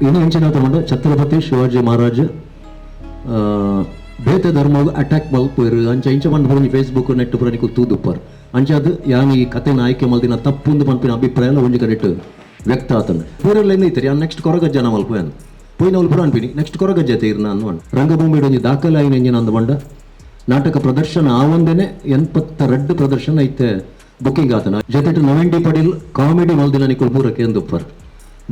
ಇನ್ನು ಹೆಂಚಿನ ತಗೊಂಡು ಛತ್ರಪತಿ ಶಿವಾಜಿ ಮಹಾರಾಜ್ ಬೇತೆ ಧರ್ಮ ಅಟ್ಯಾಕ್ ಮಲ್ಪರು ಅಂಚ ಇಂಚ ಬಂದು ಪುರಂಜಿ ಫೇಸ್ಬುಕ್ ನೆಟ್ ಪುರನಿಕು ತೂದುಪ್ಪರ್ ಅಂಚ ಅದು ಯಾನಿ ಈ ಕಥೆನ ಆಯ್ಕೆ ಮಲ್ದಿನ ತಪ್ಪುಂದು ಪಂಪಿನ ಅಭಿಪ್ರಾಯ ಎಲ್ಲ ಒಂಜಿ ಕಡೆ ವ್ಯಕ್ತ ಆತಂದು ಪೂರೆಲ್ಲ ಏನೈತೆ ಯಾನು ನೆಕ್ಸ್ಟ್ ಕೊರಗಜ್ಜನ ಮಲ್ಪೇನು ಪೋಯಿನವಳು ಪುರ ಅನ್ಪಿನಿ ನೆಕ್ಸ್ಟ್ ಕೊರಗಜ್ಜೆ ತೀರ್ನ ಅನ್ವನ್ ರಂಗಭೂಮಿ ಒಂದು ದಾಖಲೆ ಆಯ್ನ ಎಂಜಿನ ಅಂದು ಬಂಡ ನಾಟಕ ಪ್ರದರ್ಶನ ಆ ಒಂದೇನೆ 82 ಪ್ರದರ್ಶನ ಐತೆ ಬುಕ್ಕಿಂಗ್ ಆತನ ಜೊತೆ ನವೆಂಡಿ ಪಡೀಲ್ ಕಾಮಿಡಿ ಮಲ್ದಿನ ನಿಕುಲ್ ಪೂರಕ್ಕೆ ಎಂದುಪ್ಪರ್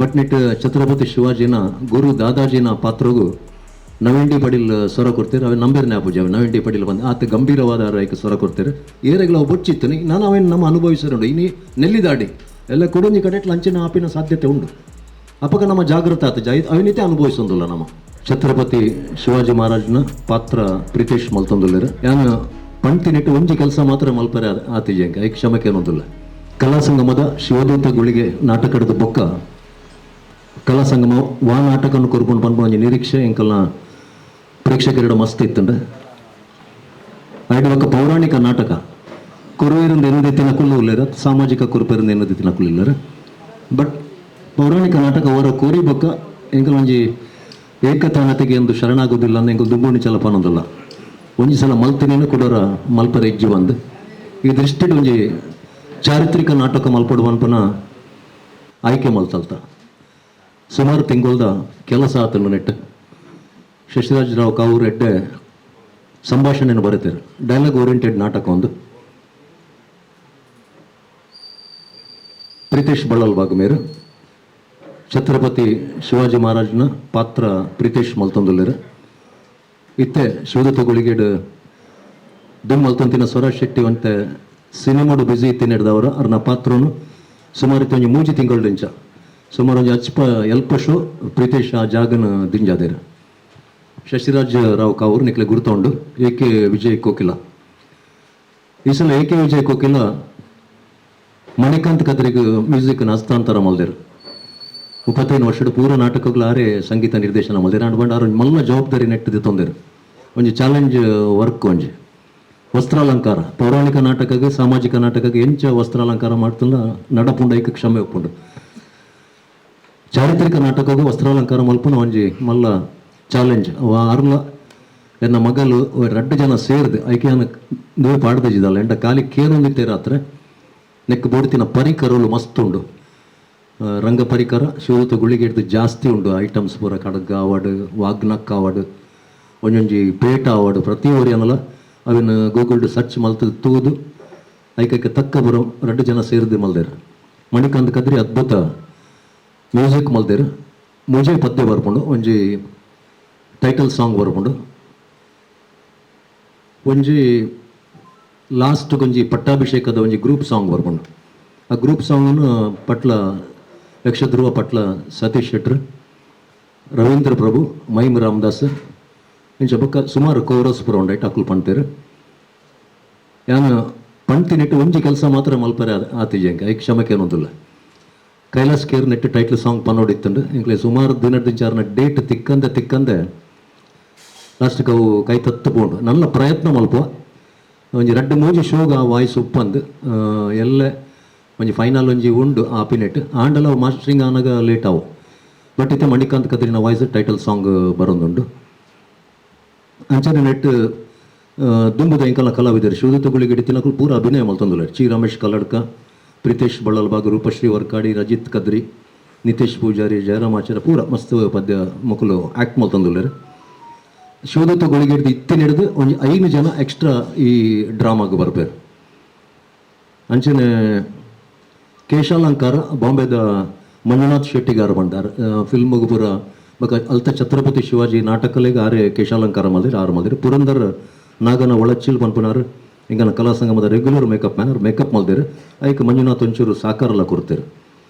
ಬಟ್ ನಿಟ್ ಛತ್ರಪತಿ ಶಿವಾಜಿನ ಗುರು ದಾದಾಜಿನ ಪಾತ್ರಗೂ ನವೆಂಡಿ ಪಡೀಲ್ ಸ್ವರ ಕೊಡ್ತೀರಿ ಅವೆ ನಂಬೇರ್ನೇ ಪೂಜೆ ನವೆಂಡಿ ಪಡೀಲ್ ಬಂದು ಆತ ಗಂಭೀರವಾದ ರೈಕ ಸ್ವರ ಕೊಡ್ತೀರಿ ಏರೆಗಳ ಬೊಚ್ಚಿತ್ತು ನಾನು ಅವೇನು ನಮ್ಮ ಅನುಭವಿಸಿರೋದು ಇನ್ನು ನೆಲ್ಲಿದಾಡಿ ಎಲ್ಲ ಕೊಡೊಂಜಿ ಕಡೆ ಲಂಚಿನ ಆಪಿನ ಸಾಧ್ಯತೆ ಉಂಡು ಅಪಕ ನಮ್ಮ ಜಾಗೃತ ಆತ ಅವನಿತೆ ಅನುಭವಿಸೊಂದಿಲ್ಲ ನಮ್ಮ ಛತ್ರಪತಿ ಶಿವಾಜಿ ಮಹಾರಾಜ್ನ ಪಾತ್ರ ಪ್ರೀತೇಶ್ ಮಲ್ತೊಂದುಲ್ಲೇರು ಯಾನು ಪಂಕ್ತಿನಿಟ್ಟು ಒಂಜಿ ಕೆಲಸ ಮಾತ್ರ ಮಲ್ಪರೆ ಆತಿಜಂಗೆ ಐಕ್ ಕ್ಷಮಕ್ಕೆ ಅನ್ನೋದಿಲ್ಲ ಕಲಾ ಸಂಗಮದ ಶಿವದೂತ ಗುಳಿಗೆ ನಾಟಕದ ಬೊಕ್ಕ ಕಲಾ ಸಂಗಮ ವಾ ನಾಟಕವನ್ನು ಕೊರ್ಕೊಂಡು ಬಂದು ಒಂಜಿ ನಿರೀಕ್ಷೆ ಎಂಕಲ್ನ ಪ್ರೇಕ್ಷಕರಿಡ ಮಸ್ತ್ ಇತ್ತಂಡೆ ಐದು ಒಕ್ಕ ಪೌರಾಣಿಕ ನಾಟಕ ಕುರುವಿರಿಂದ ಎನ್ನುದಿತ್ತಿನ ಕುಲ್ಲು ಉಳ್ಳೇರ ಸಾಮಾಜಿಕ ಕುರುಪರಿಂದ ಎನ್ನುದಿತ್ತಿನ ಕುಲ್ಲಿಲ್ಲರ ಬಟ್ ಪೌರಾಣಿಕ ನಾಟಕ ಅವರ ಕೋರಿ ಬೊಕ್ಕ ಎಂಕಲ್ ಒಂಜಿ ಏಕತಾನತೆಗೆ ಎಂದು ಶರಣಾಗೋದಿಲ್ಲ ಅಂದ್ರೆ ಎಂಕಲ್ ದುಂಬುಣಿ ಚಲಪ ಅನ್ನೋದಿಲ್ಲ ಒಂಜಿ ಸಲ ಮಲ್ತಿನೇನು ಕೊಡೋರ ಮಲ್ಪರ ಹೆಜ್ಜೆ ಬಂದು ಈ ದೃಷ್ಟಿಡ್ ಒಂಜಿ ಚಾರಿತ್ರಿಕ ನಾಟಕ ಮಲ್ಪಡು ಅನ್ಪನ ಆಯ್ಕೆ ಮಲ್ತಲ್ತ ಸುಮಾರು ತಿಂಗಳದ ಕೆಲಸ ಆತನು ನೆಟ್ಟು ಶಶಿರಾಜ್ ರಾವ್ ಕಾವೂರ್ ಎಡ್ಡೆ ಸಂಭಾಷಣೆಯನ್ನು ಬರೀತಾರೆ ಡೈಲಾಗ್ ಓರಿಯೆಂಟೆಡ್ ನಾಟಕ ಒಂದು ಪ್ರೀತೇಶ್ ಬಳ್ಳಲ್ ಬಾಗಮೇರು ಛತ್ರಪತಿ ಶಿವಾಜಿ ಮಹಾರಾಜ್ನ ಪಾತ್ರ ಪ್ರೀತೇಶ್ ಮಲ್ತೊಂದುಲ್ಲೇರು ಇತ್ತೆ ಶಿವದತ್ತ ಗುಳಿಗೇಡು ದುಮ್ ಮಲ್ತೊಂತಿನ ಸ್ವರಾಜ್ ಶೆಟ್ಟಿ ಅಂತೆ ಸಿನಿಮಾಡು ಬ್ಯುಸಿ ಇತ್ತಿನ ಹಿಡ್ದವರು ಅವ್ರನ್ನ ಪಾತ್ರನು ಸುಮಾರು ಇತ್ತು ಒಂಜಿ 3 ತಿಂಗಳು ದಿಂಚ ಸುಮಾರು ಒಂಜಿ ಅಚ್ಪ ಎಲ್ಪ ಶೋ ಪ್ರೀತೇಶ್ ಆ ಜಾಗನ ದಿಂಜಾದೇರು ಶಶಿರಾಜ್ ರಾವ್ ಕಾವೂರ್ ನಿಕ್ಲೆ ಗುರ್ತೊಂಡು ಏಕೆ ವಿಜಯ್ ಕೋಕಿಲ ಈ ಸಲ ಏಕೆ ವಿಜಯ್ ಕೋಕಿಲ ಮಣಿಕಾಂತ್ ಕದ್ರಿಗೆ ಮ್ಯೂಸಿಕ್ನ ಹಸ್ತಾಂತರ ಮಲ್ದೇರು 25 ವರ್ಷದ ಪೂರ ನಾಟಕಗಳು ಆರೇ ಸಂಗೀತ ನಿರ್ದೇಶನ ಮಲ್ದೇರು ಅಂಡ್ಬಂಡು ಅವ್ರ ಮಲ್ಲ ಜವಾಬ್ದಾರಿ ನೆಟ್ಟದು ತೊಂದೇರು ಒಂಜಿ ಚಾಲೆಂಜ್ ವರ್ಕ್ ಒಂಜಿ ವಸ್ತ್ರಾಲಂಕಾರ ಪೌರಾಣಿಕ ನಾಟಕಕ್ಕೆ ಸಾಮಾಜಿಕ ನಾಟಕಕ್ಕೆ ಎಂಚ ವಸ್ತ್ರಾಲಂಕಾರ ಮಾಡ್ತಿಲ್ಲ ನಡಪುಂಡ ಐಕ ಕ್ಷಮೆ ಒಪ್ಪುಂಡು ಚಾರಿತ್ರಿಕ ನಾಟಕಗೂ ವಸ್ತ್ರಾಲಂಕಾರ ಮಲ್ಪುನ ಒಂಜಿ ಮಲ್ಲ ಚಾಲೆಂಜ್ ಅರ್ಲ ಎನ್ನ ಮಗಲು 2 ಜನ ಸೇರಿದೆ ಐಕೆಯನ್ನು ನೀವು ಪಾಡ್ದಿದ್ದಲ್ಲ ಎಂಡ ಕಾಲಿ ಕೇನೊಂದಿತ್ತೆ ರಾತ್ರಿ ನೆಕ್ ಬೋಡ್ತಿನ ಪರಿಕರಲು ಮಸ್ತ್ ಉಂಡು ರಂಗ ಪರಿಕರ ಶಿವದತ್ತ ಗುಳಿಗೆ ಹಿಡ್ದು ಜಾಸ್ತಿ ಉಂಡು ಐಟಮ್ಸ್ ಪೂರ ಕಡಗ ಅವಾರ್ಡ್ ವಾಗ್ನಕ್ ಅವಾರ್ಡ್ ಒಂಜೊಂಜಿ ಪೇಟ ಅವಾರ್ಡ್ ಪ್ರತಿ ಓರಿ ಅನ್ನಲ್ಲ ಅವನ್ನ ಗೂಗಲ್ಡ್ ಸರ್ಚ್ ಮಲ್ತದ ತೂದು ಐಕಕ್ಕೆ ತಕ್ಕ ಬರೋ 2 ಜನ ಸೇರಿದೆ ಮಲ್ದೇರು ಮಣಿಕಾಂತ್ ಕದ್ರಿ ಅದ್ಭುತ ಮ್ಯೂಸಿಕ್ ಮಲ್ದೇರು ಮುಜೆ ಪದ್ಯ ಬರ್ಕೊಂಡು ಒಂಜಿ ಟೈಟಲ್ ಸಾಂಗ್ ಬರ್ಕೊಂಡು ಒಂಜಿ ಲಾಸ್ಟ್ ಒಂಜಿ ಪಟ್ಟಾಭಿಷೇಕದ ಒಂಜಿ ಗ್ರೂಪ್ ಸಾಂಗ್ ಬರ್ಕೊಂಡು ಆ ಗ್ರೂಪ್ ಸಾಂಗನ್ನು ಪಟ್ಲ ಯಕ್ಷಧ್ರುವ ಪಟ್ಲ ಸತೀಶ್ ಶೆಟ್ರ್ ರವೀಂದ್ರ ಪ್ರಭು ಮೈಮ್ ರಾಮದಾಸ್ ಇಂಚ ಬೊಕ್ಕ ಸುಮಾರು ಕೋರಸ್ ಪುರ ಉಂಡೈಟ್ ಅಕ್ಲು ಪಣ್ತೇರು ಯಾನು ಪಣ್ತಿನಿಟ್ಟು ಒಂಜಿ ಕೆಲಸ ಮಾತ್ರ ಮಲ್ಪರೆ ಆತಿಜಂಗೆ ಐಕ್ ಕ್ಷಮಕ್ಕೆ ಅನ್ನೋದಿಲ್ಲ ಕೈಲಾಸ್ ಕೇರ್ ನೆಟ್ಟು ಟೈಟ್ಲ್ ಸಾಂಗ್ ಪನ್ನೋಡಿತ್ತಂಡು ಇಂಕ್ಲೆ ಸುಮಾರು ದಿನದಿಂಚಾರನ ಡೇಟ್ ತಿಕ್ಕಂದೆ ಲಾಸ್ಟ್ಗೆ ಅವು ಕೈ ತತ್ತು ಬೋಂಡು ನನ್ನ ಪ್ರಯತ್ನ ಮಲ್ಪುವ ಒಂಜಿ 2-3 ಶೋಗ ಆ ವಾಯ್ಸ್ ಉಪ್ಪಂದು ಎಲ್ಲ ಒಂಜಿ ಫೈನಲ್ ಒಂಜಿ ಉಂಡು ಆಪಿನೆಟ್ ಆಂಡಲ ಅವು ಮಾಸ್ಟರಿಂಗ್ ಆನಾಗ ಲೇಟ್ ಅವು ಬಟ್ ಇತ್ತೆ ಮಣಿಕಾಂತ್ ಕದ್ರಿನ ವಾಯ್ಸ್ ಟೈಟಲ್ ಸಾಂಗ್ ಬರೋದುಂಡು ಅಂಚನೆ ನೆಟ್ ದುಂಬುದ ಇಂಕಲ ಕಲಾವಿದರು ಶಿವದತ್ತ ಗುಳಿಗೆ ಹಿಡಿತಿನಕಲು ಪೂರ ಅಭಿನಯ ಮಲ್ತೊಂದುಲ್ಲ ಚಿ ರಮೇಶ್ ಕಲ್ಲಡ್ಕ ಪ್ರೀತೇಶ್ ಬಳ್ಳಲ್ಬಾಗ್ ರೂಪಶ್ರೀ ವರ್ಕಾಡಿ ರಜಿತ್ ಕದ್ರಿ ನಿತೇಶ್ ಪೂಜಾರಿ ಜಯರಾಮಾಚಾರ್ಯ ಪೂರ ಮಸ್ತ್ ಪದ್ಯ ಮಕ್ಕಳು ಆ್ಯಕ್ಟ್ ಮಲ್ತೊಂದುಲ್ಲೇರು ಶಿವದತ್ತ ಗುಳಿಗೆ ಹಿಡಿದು ಇತ್ತಿನ ಹಿಡಿದು ಒಂದು 5 ಜನ ಎಕ್ಸ್ಟ್ರಾ ಈ ಡ್ರಾಮಾಗೆ ಬರ್ಬೇರು ಅಂಚನೆ ಕೇಶಾಲಂಕಾರ ಬಾಂಬೆದ ಮಂಜುನಾಥ್ ಶೆಟ್ಟಿಗಾರ ಬಂದಾರ ಫಿಲ್ಮ್ಗೆ ಪೂರ ಬಕ ಅಲ್ತ ಛತ್ರಪತಿ ಶಿವಾಜಿ ನಾಟಕಲೆಗೆ ಆರೆ ಕೇಶಾಲಂಕಾರ ಮಲ್ದಿರು 6 ಮಲ್ದಿರು ಪುರಂದರ್ ನಾಗನ ಒಳಚಿಲ್ ಪನ್ಪುನಾರು ಹಿಂಗನ ಕಲಾ ಸಂಗಮದ ರೆಗ್ಯುಲರ್ ಮೇಕಪ್ ಮ್ಯಾನರ್ ಮೇಕಪ್ ಮಲ್ದಿರು ಐಕ್ ಮಂಜುನಾಥ್ ಒಂಚೂರು ಸಾಕಾರಲ್ಲ ಕೊಡ್ತೇರು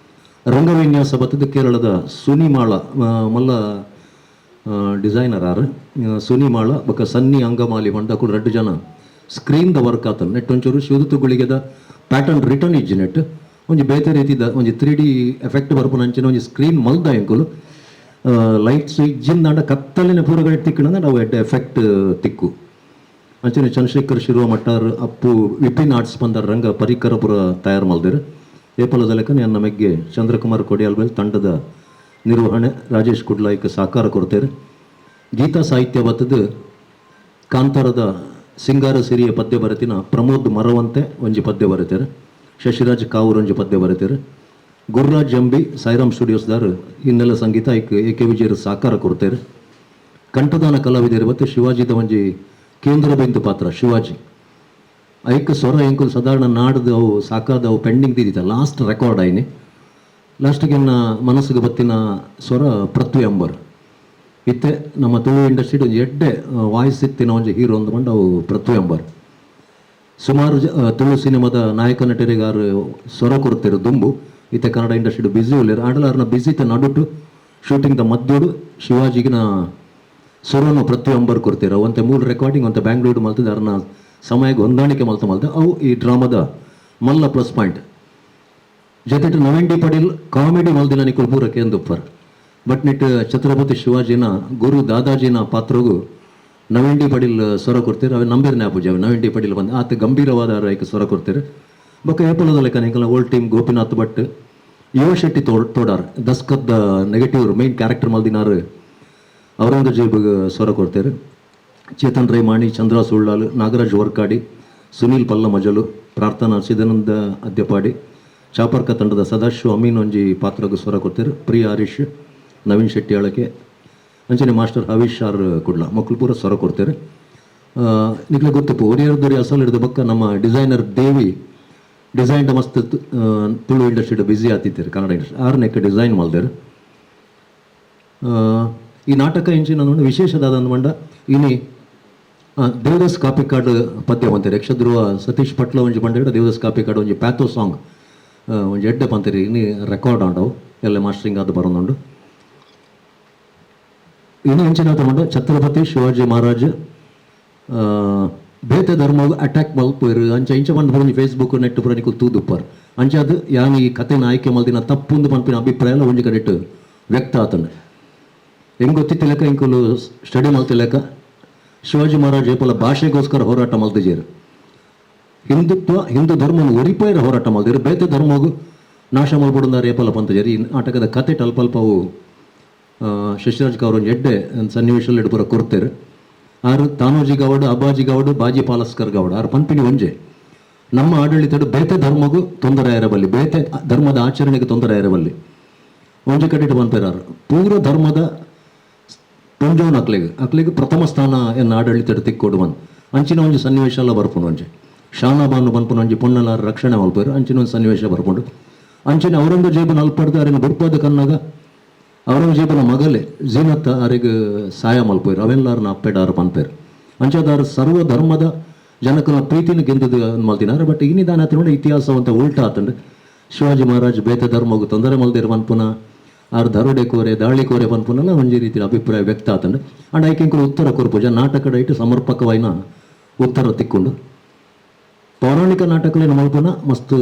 ರಂಗವಿನ್ಯಾಸ ಬತ್ತದ ಕೇರಳದ ಸುನಿಮಾಳ ಮಲ್ಲ ಡಿಸೈನರ್ ಆರು ಸುನಿಮಾಳ ಬಕ ಸನ್ನಿ ಅಂಗಮಾಲಿ ಮಂಡ ಕೂಡ 2 ಜನ ಸ್ಕ್ರೀನ್ದ ವರ್ಕ್ ಆತನು ನೆಟ್ ಒಂಚೂರು ಶಿವದತ್ತ ಗುಳಿಗೆದ ಪ್ಯಾಟರ್ನ್ ರಿಟರ್ನ್ ಇಜ್ಜಿ ನೆಟ್ ಒಂಜಿ ಬೇತೆ ರೀತಿದ ಒಂಜಿ 3D ಎಫೆಕ್ಟ್ ಬರ್ಪುನ ಅಂಚಿನ ಒಂಜಿ ಸ್ಕ್ರೀನ್ ಮಲ್ದ ಎಂಕುಲು ಲೈಟ್ಸ್ ಇಜ್ಜಿಂದಾಂಡ ಕತ್ತಲಿನ ಪೂರಗಡೆ ತಿಕ್ಕಣಂದ ನಾವು ಎಡ್ಡೆ ಎಫೆಕ್ಟ್ ತಿಕ್ಕು ಅಂಚನೆ ಚಂದ್ರಶೇಖರ್ ಶಿರುವ ಮಟ್ಟಾರ್ ಅಪ್ಪು ವಿಪಿನ್ ಆರ್ಟ್ಸ್ ಬಂದಾರ ರಂಗ ಪರಿಕರ ಪುರ ತಯಾರು ಮಲ್ದೇರು ಏಪಲದ ಲೆಕ್ಕ ನನ್ನ ಮೆಗ್ಗೆ ಚಂದ್ರಕುಮಾರ್ ಕೊಡಿಯಾಲ್ಬೇಲ್ ತಂಡದ ನಿರ್ವಹಣೆ ರಾಜೇಶ್ ಕುಡ್ಲಾಯ್ಕ ಸಹಕಾರ ಕೊಡ್ತೇವೆ. ಗೀತಾ ಸಾಹಿತ್ಯ ಬತ್ತದ ಕಾಂತಾರದ ಸಿಂಗಾರ ಸಿರಿಯ ಪದ್ಯ ಬರೆತಿನ ಪ್ರಮೋದ್ ಮರವಂತೆ ಒಂಜಿ ಪದ್ಯ ಬರೀತಾರೆ. ಶಶಿರಾಜ್ ಕಾವೂರ್ ಒಂಜಿ ಪದ್ಯ ಬರೀತಾರೆ. ಗುರುರಾಜ್ ಅಂಬಿ ಸಾಯಿರಾಮ್ ಸ್ಟುಡಿಯೋಸ್ದಾರ್ ಇನ್ನೆಲ್ಲ ಸಂಗೀತ ಎ ಕೆ ವಿಜಯರು ಸಹಕಾರ ಕೊಡ್ತೇವೆ. ಕಂಠದಾನ ಕಲಾವಿದರು ಮತ್ತು ಶಿವಾಜಿದ ಒಂಜಿ ಕೇಂದ್ರ ಬಿಂದು ಪಾತ್ರ ಶಿವಾಜಿ ಐಕ್ ಸ್ವರ ಎಂಕುಲು ಸಾಧಾರಣ ನಾಡ್ದು ಅವು ಸಾಕಾದ ಅವು ಪೆಂಡಿಂಗ್ ತಿದ್ದಿತ್ತ ಲಾಸ್ಟ್ ರೆಕಾರ್ಡ್ ಆಯ್ನಿ. ಲಾಸ್ಟಿಗೆ ಮನಸ್ಸಿಗೆ ಬತ್ತಿನ ಸ್ವರ ಪೃಥ್ವಿ ಅಂಬರ್ ಇತ್ತೆ ನಮ್ಮ ತುಳು ಇಂಡಸ್ಟ್ರಿಡ್ ಒಂದು ಎಡ್ಡೆ ವಾಯ್ಸ್ ಇತ್ತಿನ ಒಂದು ಹೀರೋ ಒಂದು ಬಂದು ಅವು ಪೃಥ್ವಿ ಅಂಬರ್. ಸುಮಾರು ತುಳು ಸಿನಿಮಾದ ನಾಯಕ ನಟರಿಗಾರು ಸ್ವರ ಕೊಡ್ತಿರು ದುಂಬು ಇತ್ತೆ ಕನ್ನಡ ಇಂಡಸ್ಟ್ರಿಡ್ ಬ್ಯುಸಿ ಉಳ್ಳೇರು ಆಡಲಾರನ ಬ್ಯುಸಿ ನಡುಟು ಶೂಟಿಂಗ್ದ ಮದ್ದೋಡು ಶಿವಾಜಿಗಿನ ಸ್ವರನು ಪೃಥ್ವಿ ಅಂಬರ್ ಕೊಡ್ತಿರು ಅವಂತೆ 3 ರೆಕಾರ್ಡಿಂಗ್ ಅಂತ ಬ್ಯಾಂಗ್ಳೂರು ಮಲ್ತದ ಅವ್ರನ್ನ ಸಮಯಕ್ಕೆ ಹೊಂದಾಣಿಕೆ ಮಲ್ತ ಅವು ಈ ಡ್ರಾಮಾದ ಮಲ್ಲ ಪ್ಲಸ್ ಪಾಯಿಂಟ್. ಜೊತೆ ನವೆಂಡಿ ಪಡೀಲ್ ಕಾಮಿಡಿ ಮಲ್ದಿನ ನಿಕುಲ್ ಪೂರಕ್ಕೆ ಎಂದುಪ್ಪರ್. ಬಟ್ ನಿಟ್ ಛತ್ರಪತಿ ಶಿವಾಜಿನ ಗುರು ದಾದಾಜಿನ ಪಾತ್ರಗೂ ನವೆಂಡಿ ಪಡೀಲ್ ಸ್ವರ ಕೊಡ್ತೀರಿ. ಅವೆ ನಂಬಿರ ನ್ಯಾಪೂಜಿ ಅವೆ ನವೆಂಡಿ ಪಡೀಲ್ ಬಂದು ಆತ ಗಂಭೀರವಾದ ರೈಕ ಸ್ವರ ಕೊಡ್ತೀರಿ. ಬೊಕ್ಕ ಏಪಲದ ಲೆಕ್ಕ ನಿಕಲ ಓಲ್ಡ್ ಟೀಮ್ ಗೋಪಿನಾಥ್ ಭಟ್ ಯುವ Shetty Todar ದಸ್ಕದ negative main character ಮಲ್ದಿನಾರು ಔರಂಗಜೇಬ್ಗೆ ಸ್ವರ ಕೊಡ್ತೀರಿ. ಚೇತನ್ ರೈಮಾಣಿ, ಚಂದ್ರ ಸುಳ್ಳಾಲು, ನಾಗರಾಜ್ ವರ್ಕಾಡಿ, ಸುನೀಲ್ ಪಲ್ಲ ಮಜಲು, ಪ್ರಾರ್ಥನಾ ಸಿದಾನಂದ ಅದ್ಯಪಾಡಿ, ಚಾಪರ್ಕ ತಂಡದ ಸದಾಶಿವ ಅಮೀನ್ ಒಂಜಿ ಪಾತ್ರಗೂ ಸ್ವರ ಕೊಡ್ತೀರಿ. ಪ್ರಿಯ ಹರೀಶ್, ನವೀನ್ ಶೆಟ್ಟಿ ಅಳಕೆ ಅಂಚನೆ ಮಾಸ್ಟರ್ ಹವೀಶ್ ಆರ್ ಕುಡ್ಲ ಮಕ್ಕಳು ಪೂರ ಸ್ವರ ಕೊಡ್ತಾರೆ. ನಿಕ್ಲೆ ಗೊತ್ತಿಪ್ಪು ಒರಿಯರ್ದೊರಿ ಅಸಲ್ ಹಿಡಿದ ಬಕ್ಕ ನಮ್ಮ ಡಿಸೈನರ್ ದೇವಿ ಡಿಸೈನ್ ಮಸ್ತ್ ತುಳು ಇಂಡಸ್ಟ್ರಿಡ್ ಬ್ಯುಸಿ ಆತಿದ್ದೀರಿ ಕನ್ನಡ ಇಂಡಸ್ಟ್ರಿ ಆರ್ನೆಕ್ ಡಿಸೈನ್ ಮಾಡ್ದೇರು. ಈ ನಾಟಕ ಇಂಚಿನ ವಿಶೇಷದಾದ ಅಂದ್ಮಂಡ ಇನಿ ದೇವದಾಸ್ ಕಾಪಿ ಕಾರ್ಡ್ ಪದ್ಯ ಬಂತೀರಿ. ಯಕ್ಷಧ್ರುವ ಸತೀಶ್ ಪಟ್ಲ ಒಂಜಿ ಬಂಡ ದೇವದಾಸ್ ಕಾಪಿ ಕಾರ್ಡ್ ಒಂಜಿ ಪ್ಯಾಥೋ ಸಾಂಗ್ ಒಂಜಿ ಎಡ್ಡೆ ಬಂತೀರಿ ಇನ್ನು ರೆಕಾರ್ಡ್ ಆಂಡವು ಎಲ್ಲ ಮಾಸ್ಟರಿಂಗ್ ಅದು ಬರೋದುಂಡು. ಇನ್ನು ಹೆಂಚಿನ ತಗೊಂಡು ಛತ್ರಪತಿ ಶಿವಾಜಿ ಮಹಾರಾಜ್ ಬೇತೆ ಧರ್ಮ ಅಟ್ಯಾಕ್ ಮಲ್ಪೇರು ಅಂಚ ಇಂಚ ಬಂದು ಬರೋದು ಫೇಸ್ಬುಕ್ ನೆಟ್ ಪುರ ನಿಕುಲ್ ತೂದುಪ್ಪರ್ ಅಂಚ ಅದು ಯಾನು ಈ ಕಥೆನ ಆಯ್ಕೆ ಮಲ್ದಿನ ತಪ್ಪುಂದು ಪಂಪಿನ ಅಭಿಪ್ರಾಯ ಎಲ್ಲ ಒಂಜಿ ಕಡೆಟ್ಟು ವ್ಯಕ್ತ ಆತಂಡು. ಹೆಂಗೆ ಗೊತ್ತಿತ್ತಿಲ್ಲಕ ಇಂಕುಲು ಸ್ಟಡಿ ಮಲ್ತಿಲ್ಲಕ ಶಿವಾಜಿ ಮಹಾರಾಜ್ ಏಪಲ ಭಾಷೆಗೋಸ್ಕರ ಹೋರಾಟ ಮಲ್ತಿಜೇರು. ಹಿಂದುತ್ವ ಹಿಂದೂ ಧರ್ಮವನ್ನು ಒರಿಪೈರ ಹೋರಾಟ ಮಲ್ದಿರು. ಬೇತೆ ಧರ್ಮಗೂ ನಾಶ ಮಲ್ಬಿಡುದಾರ ಏಪಲ ಪಂತಜೇರು. ಈ ನಾಟಕದ ಕತೆ ಅಲ್ಪಲ್ಪವು ಶಶಿರಾಜ್ ಕೌರ್ ಒಂದು ಎಡ್ಡೆ ಸನ್ನಿವೇಶಲ್ಲಿ ಇಡ್ಪುರ ಕೊಡ್ತೇರು. ಆರು ತಾನೋಜಿ ಗೌಡ, ಅಬ್ಬಾಜಿ ಗೌಡ, ಬಾಜಿ ಪಾಲಸ್ಕರ್ ಗೌಡ ಆರು ಪಂಪಿನಿ ಒಂಜೆ ನಮ್ಮ ಆಡಳಿತಡು ಬೇತೆ ಧರ್ಮಗೂ ತೊಂದರೆ ಇರಬಲ್ಲಿ, ಬೇತೆ ಧರ್ಮದ ಆಚರಣೆಗೆ ತೊಂದರೆ ಇರಬಲ್ಲಿ ಒಂಜೆ ಕಡೆ ಬಂದ್ಪೇರಾರು ಪೂರ ಧರ್ಮದ ಪೊಂಜೋನ್ ಅಕ್ಲಿಗೆ ಪ್ರಥಮ ಸ್ಥಾನ ಎನ್ನ ಆಡಳಿತಡು ತಿಕ್ಕೊಡು ಬಂದು ಅಂಚಿನ ಒಂಜಿ ಸನ್ನಿವೇಶ ಎಲ್ಲ ಬರ್ಪುಂಡು. ಒಂಜೆ ಶಾನಾಬಾನು ಬಂದ್ಪುಂಡು ಒಂಜಿ ಪೊಣ್ಣಲಾರ ರಕ್ಷಣೆ ಮಲ್ಪೇರು ಅಂಚಿನ ಒಂದು ಸನ್ನಿವೇಶ ಬರ್ಪುಂಡು. ಅಂಚಿನ ಔರಂಗಜೇಬನ ಅಲ್ಪಡ್ದು ಅರಿನ ಗುರುಪಾದ ಕನ್ನಾಗ ಔರಂಗಜೇಬನ ಮಗಲೇ ಜೀನತ್ ಅರಿಗೆ ಸಹಾಯ ಮಲ್ಪೇರು ಅವೆಲ್ಲಾರನ್ನ ಅಪ್ಪೆಡಾರು ಪನ್ಪೇರು ಅಂಚದಾರು ಸರ್ವ ಧರ್ಮದ ಜನಕನ ಪ್ರೀತಿನ ಗೆಂದದು ಮಲ್ತಿನಾರ. ಬಟ್ ಇನ್ನಿದಾನ ನೋಡಿ ಇತಿಹಾಸವಂತ ಉಲ್ಟಾ ಆತಂಡು ಶಿವಾಜಿ ಮಹಾರಾಜ್ ಬೇತೆ ಧರ್ಮಗೂ ತೊಂದರೆ ಮಲ್ದಿರು ಪನ್ಪುನ ಆರು ದರೋಡೆ ಕೋರೆ ದಾಳಿ ಕೋರೆ ಪನ್ಪುನೆಲ್ಲ ಒಂಜಿ ರೀತಿ ಅಭಿಪ್ರಾಯ ವ್ಯಕ್ತ ಆತಂಡು. ಅಂಡ್ ಐಕೆಂಕುಲು ಉತ್ತರ ಕೊರ್ಪುಜ ನಾಟಕದ ಇಟ್ಟು ಸಮರ್ಪಕವಾಯಿನ ಉತ್ತರ ತಿಕ್ಕೊಂಡು ಪೌರಾಣಿಕ ನಾಟಕಲೇನು ಮಲ್ಪುನ ಮಸ್ತ್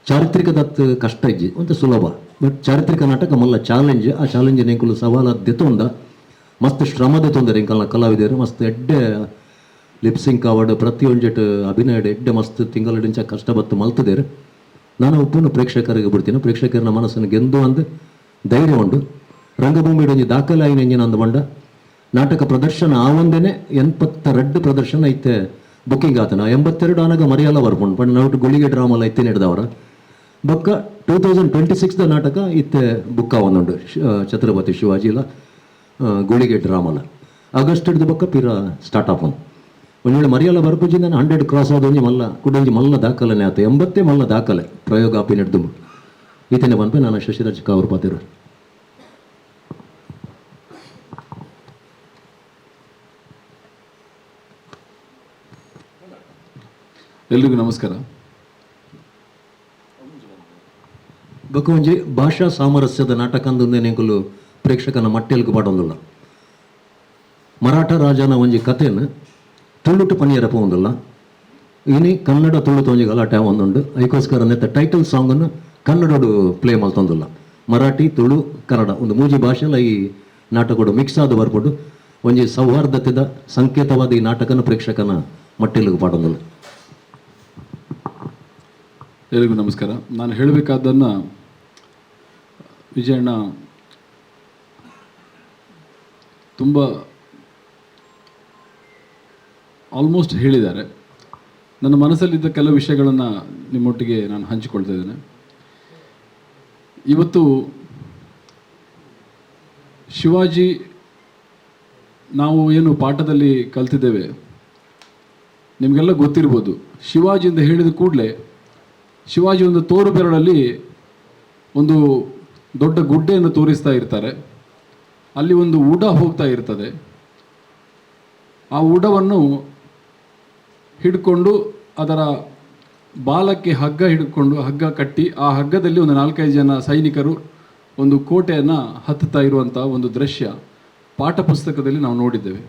ಚಾರಿತ್ರಿಕದತ್ತು ಕಷ್ಟ ಇಜ್ಜಿ ಒಂದು ಸುಲಭ. ಬಟ್ ಚಾರಿತ್ರಿಕ ನಾಟಕ ಮಲ್ಲ ಚಾಲೆಂಜ್. ಆ ಚಾಲೆಂಜ್ ಎಂಕುಲು ಸವಾಲಾದ ತೊಂದ ಮಸ್ತ್ ಶ್ರಮದ ತೊಂದರೆ ಇಂಕಲ್ನ ಕಲಾವಿದರು ಮಸ್ತ್ ಎಡ್ಡೆ ಲಿಪ್ಸಿಂಗ್ ಅವಾರ್ಡ್ ಪ್ರತಿಯೊಂಜೆಟ್ ಅಭಿನಯ ಎಡ್ಡೆ ಮಸ್ತ್ ತಿಂಗಳಿಂಚ ಕಷ್ಟ ಬತ್ತು ಮಲ್ತದೇರು. ನಾನು ಉಪ್ಪನ್ನು ಪ್ರೇಕ್ಷಕರಿಗೆ ಬಿಡ್ತೀನಿ. ಪ್ರೇಕ್ಷಕರನ್ನ ಮನಸ್ಸನ್ನು ಗೆಂದು ಅಂದು ಧೈರ್ಯ ಉಂಡು. ರಂಗಭೂಮಿയുടെ ಒಂಜಿ ದಾಖಲೆ ಆಯ್ನ ಎಂಜಿನ ಅಂದು ಬಂಡ ನಾಟಕ ಪ್ರದರ್ಶನ ಆ ಒಂದೇನೆ 82 ಪ್ರದರ್ಶನ ಐತೆ ಬುಕ್ಕಿಂಗ್ ಆತನ 82 ಆನಾಗ ಮರೆಯಲ್ಲ ಬರ್ಪುಂಡು. ಬಟ್ ನಾವು ಗುಳಿಗೆ ಡ್ರಾಮಲ್ಲ ಐತೆ ಹಿಡ್ದವರ ಬೊಕ್ಕ 2026 ನಾಟಕ ಇತ್ತೆ ಬುಕ್ಕ ಒಂದುಂಡು ಛತ್ರಪತಿ ಶಿವಾಜಿಲ ಗುಳಿಗೆ ಡ್ರಾಮಲ ಆಗಸ್ಟ್ ಹಿಡ್ದು ಬೊಕ್ಕ ಪಿರ ಸ್ಟಾರ್ಟ್ ಆಪನ್ ಒಂದು ವೇಳೆ ಮರೆಯಲ್ಲ ಬರ್ಪುಜಿ ನಾನು 100 ಕ್ರಾಸ್ ಆದೊಂಜಿ ಮಲ್ಲ ಕುಡೊಂಜಿ ಮಲ್ಲ ದಾಖಲೆನೇ ಆತ 80 ಮಲ್ಲ ದಾಖಲೆ ಪ್ರಯೋಗ ಆಪಿ ನಡೆದು ಈತನೇ ಬಂದ್ಪೆ ನಾನು ಶಶಿರಾಜ್ ಕಾವೂರ್ ಪಾತಿರು. ಎಲ್ರಿಗೂ ನಮಸ್ಕಾರ. ಬೊಕ್ಕ ಒಂಜಿ ಭಾಷಾ ಸಾಮರಸ್ಯದ ನಾಟಕ ಅಂದೊಂದೇನೆಂಕುಲು ಪ್ರೇಕ್ಷಕನ ಮಟ್ಟೆಲ್ಗೆ ಪಾಡೊಂದುಲ್ಲ. ಮರಾಠ ರಾಜನ ಒಂಜಿ ಕಥೆನ ತುಳುಟು ಪನಿಯರ ಪೋಂದುಲ್ಲ. ಇನಿ ಕನ್ನಡ ತುಳುತು ಒಂಜಿ ಗಲಾಟೆ ಒಂದುಂಡು. ಅದಕ್ಕೋಸ್ಕರ ನೆತ್ತ ಟೈಟಲ್ ಸಾಂಗನ್ನು ಕನ್ನಡಡು ಪ್ಲೇ ಮಲ್ತೊಂದುಲ್ಲ. ಮರಾಠಿ ತುಳು ಕನ್ನಡ ಒಂದು ಮೂಜಿ ಭಾಷೆಲ್ಲ ಈ ನಾಟಕಡು ಮಿಕ್ಸ್ ಆದ ಬರ್ಬೋದು. ಒಂಜಿ ಸೌಹಾರ್ದತೆದ ಸಂಕೇತವಾದ ಈ ನಾಟಕನ ಪ್ರೇಕ್ಷಕನ ಮಟ್ಟೆಲ್ಗೆ ಪಾಡೊಂದುಲ್ಲ. ಎಲ್ರಿಗೂ ನಮಸ್ಕಾರ. ನಾನು ಹೇಳಬೇಕಾದ್ದನ್ನು ವಿಜಯಣ್ಣ ತುಂಬ ಆಲ್ಮೋಸ್ಟ್ ಹೇಳಿದ್ದಾರೆ. ನನ್ನ ಮನಸ್ಸಲ್ಲಿದ್ದ ಕೆಲವು ವಿಷಯಗಳನ್ನು ನಿಮ್ಮೊಟ್ಟಿಗೆ ನಾನು ಹಂಚಿಕೊಳ್ತಾ ಇದ್ದೇನೆ. ಇವತ್ತು ಶಿವಾಜಿ ನಾವು ಏನು ಪಾಠದಲ್ಲಿ ಕಲ್ತಿದ್ದೇವೆ, ನಿಮಗೆಲ್ಲ ಗೊತ್ತಿರ್ಬೋದು. ಶಿವಾಜಿಯಿಂದ ಹೇಳಿದ ಕೂಡಲೇ ಶಿವಾಜಿ ಒಂದು ತೋರು ಬೆರಳಲ್ಲಿ ಒಂದು ದೊಡ್ಡ ಗುಡ್ಡೆಯನ್ನು ತೋರಿಸ್ತಾ ಇರ್ತಾರೆ. ಅಲ್ಲಿ ಒಂದು ಉಡ ಹೋಗ್ತಾ ಇರ್ತದೆ. ಆ ಉಡವನ್ನು ಹಿಡ್ಕೊಂಡು ಅದರ ಬಾಲಕ್ಕೆ ಹಗ್ಗ ಹಿಡ್ಕೊಂಡು ಹಗ್ಗ ಕಟ್ಟಿ ಆ ಹಗ್ಗದಲ್ಲಿ ಒಂದು 4-5 ಜನ ಸೈನಿಕರು ಒಂದು ಕೋಟೆಯನ್ನು ಹತ್ತುತ್ತಾ ಇರುವಂಥ ಒಂದು ದೃಶ್ಯ ಪಾಠ ಪುಸ್ತಕದಲ್ಲಿ ನಾವು ನೋಡಿದ್ದೇವೆ.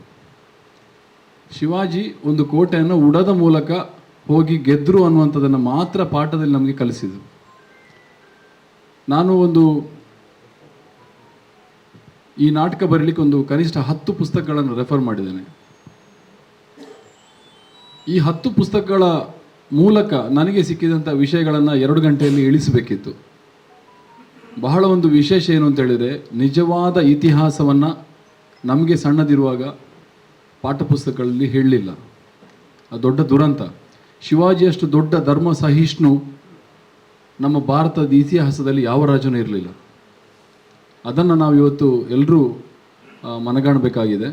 ಶಿವಾಜಿ ಒಂದು ಕೋಟೆಯನ್ನು ಉಡದ ಮೂಲಕ ಹೋಗಿ ಗೆದ್ದರು ಅನ್ನುವಂಥದ್ದನ್ನು ಮಾತ್ರ ಪಾಠದಲ್ಲಿ ನಮಗೆ ಕಲಿಸಿದರು. ನಾನು ಈ ನಾಟಕ ಬರೀಲಿಕ್ಕೆ ಕನಿಷ್ಠ 10 ಪುಸ್ತಕಗಳನ್ನು ರೆಫರ್ ಮಾಡಿದ್ದೇನೆ. ಈ 10 ಪುಸ್ತಕಗಳ ಮೂಲಕ ನನಗೆ ಸಿಕ್ಕಿದಂಥ ವಿಷಯಗಳನ್ನು 2 ಗಂಟೆಯಲ್ಲಿ ಇಳಿಸಬೇಕಿತ್ತು. ಬಹಳ ವಿಶೇಷ ಏನು ಅಂತ ಹೇಳಿದರೆ, ನಿಜವಾದ ಇತಿಹಾಸವನ್ನು ನಮಗೆ ಸಣ್ಣದಿರುವಾಗ ಪಾಠ ಪುಸ್ತಕಗಳಲ್ಲಿ ಹೇಳಲಿಲ್ಲ. ಅದು ದೊಡ್ಡ ದುರಂತ. ಶಿವಾಜಿಯಷ್ಟು ದೊಡ್ಡ ಧರ್ಮ ಸಹಿಷ್ಣು ನಮ್ಮ ಭಾರತದ ಇತಿಹಾಸದಲ್ಲಿ ಯಾವ ರಾಜನೂ ಇರಲಿಲ್ಲ. ಅದನ್ನು ನಾವು ಇವತ್ತು ಎಲ್ಲರೂ ಮನಗಾಣಬೇಕಾಗಿದೆ.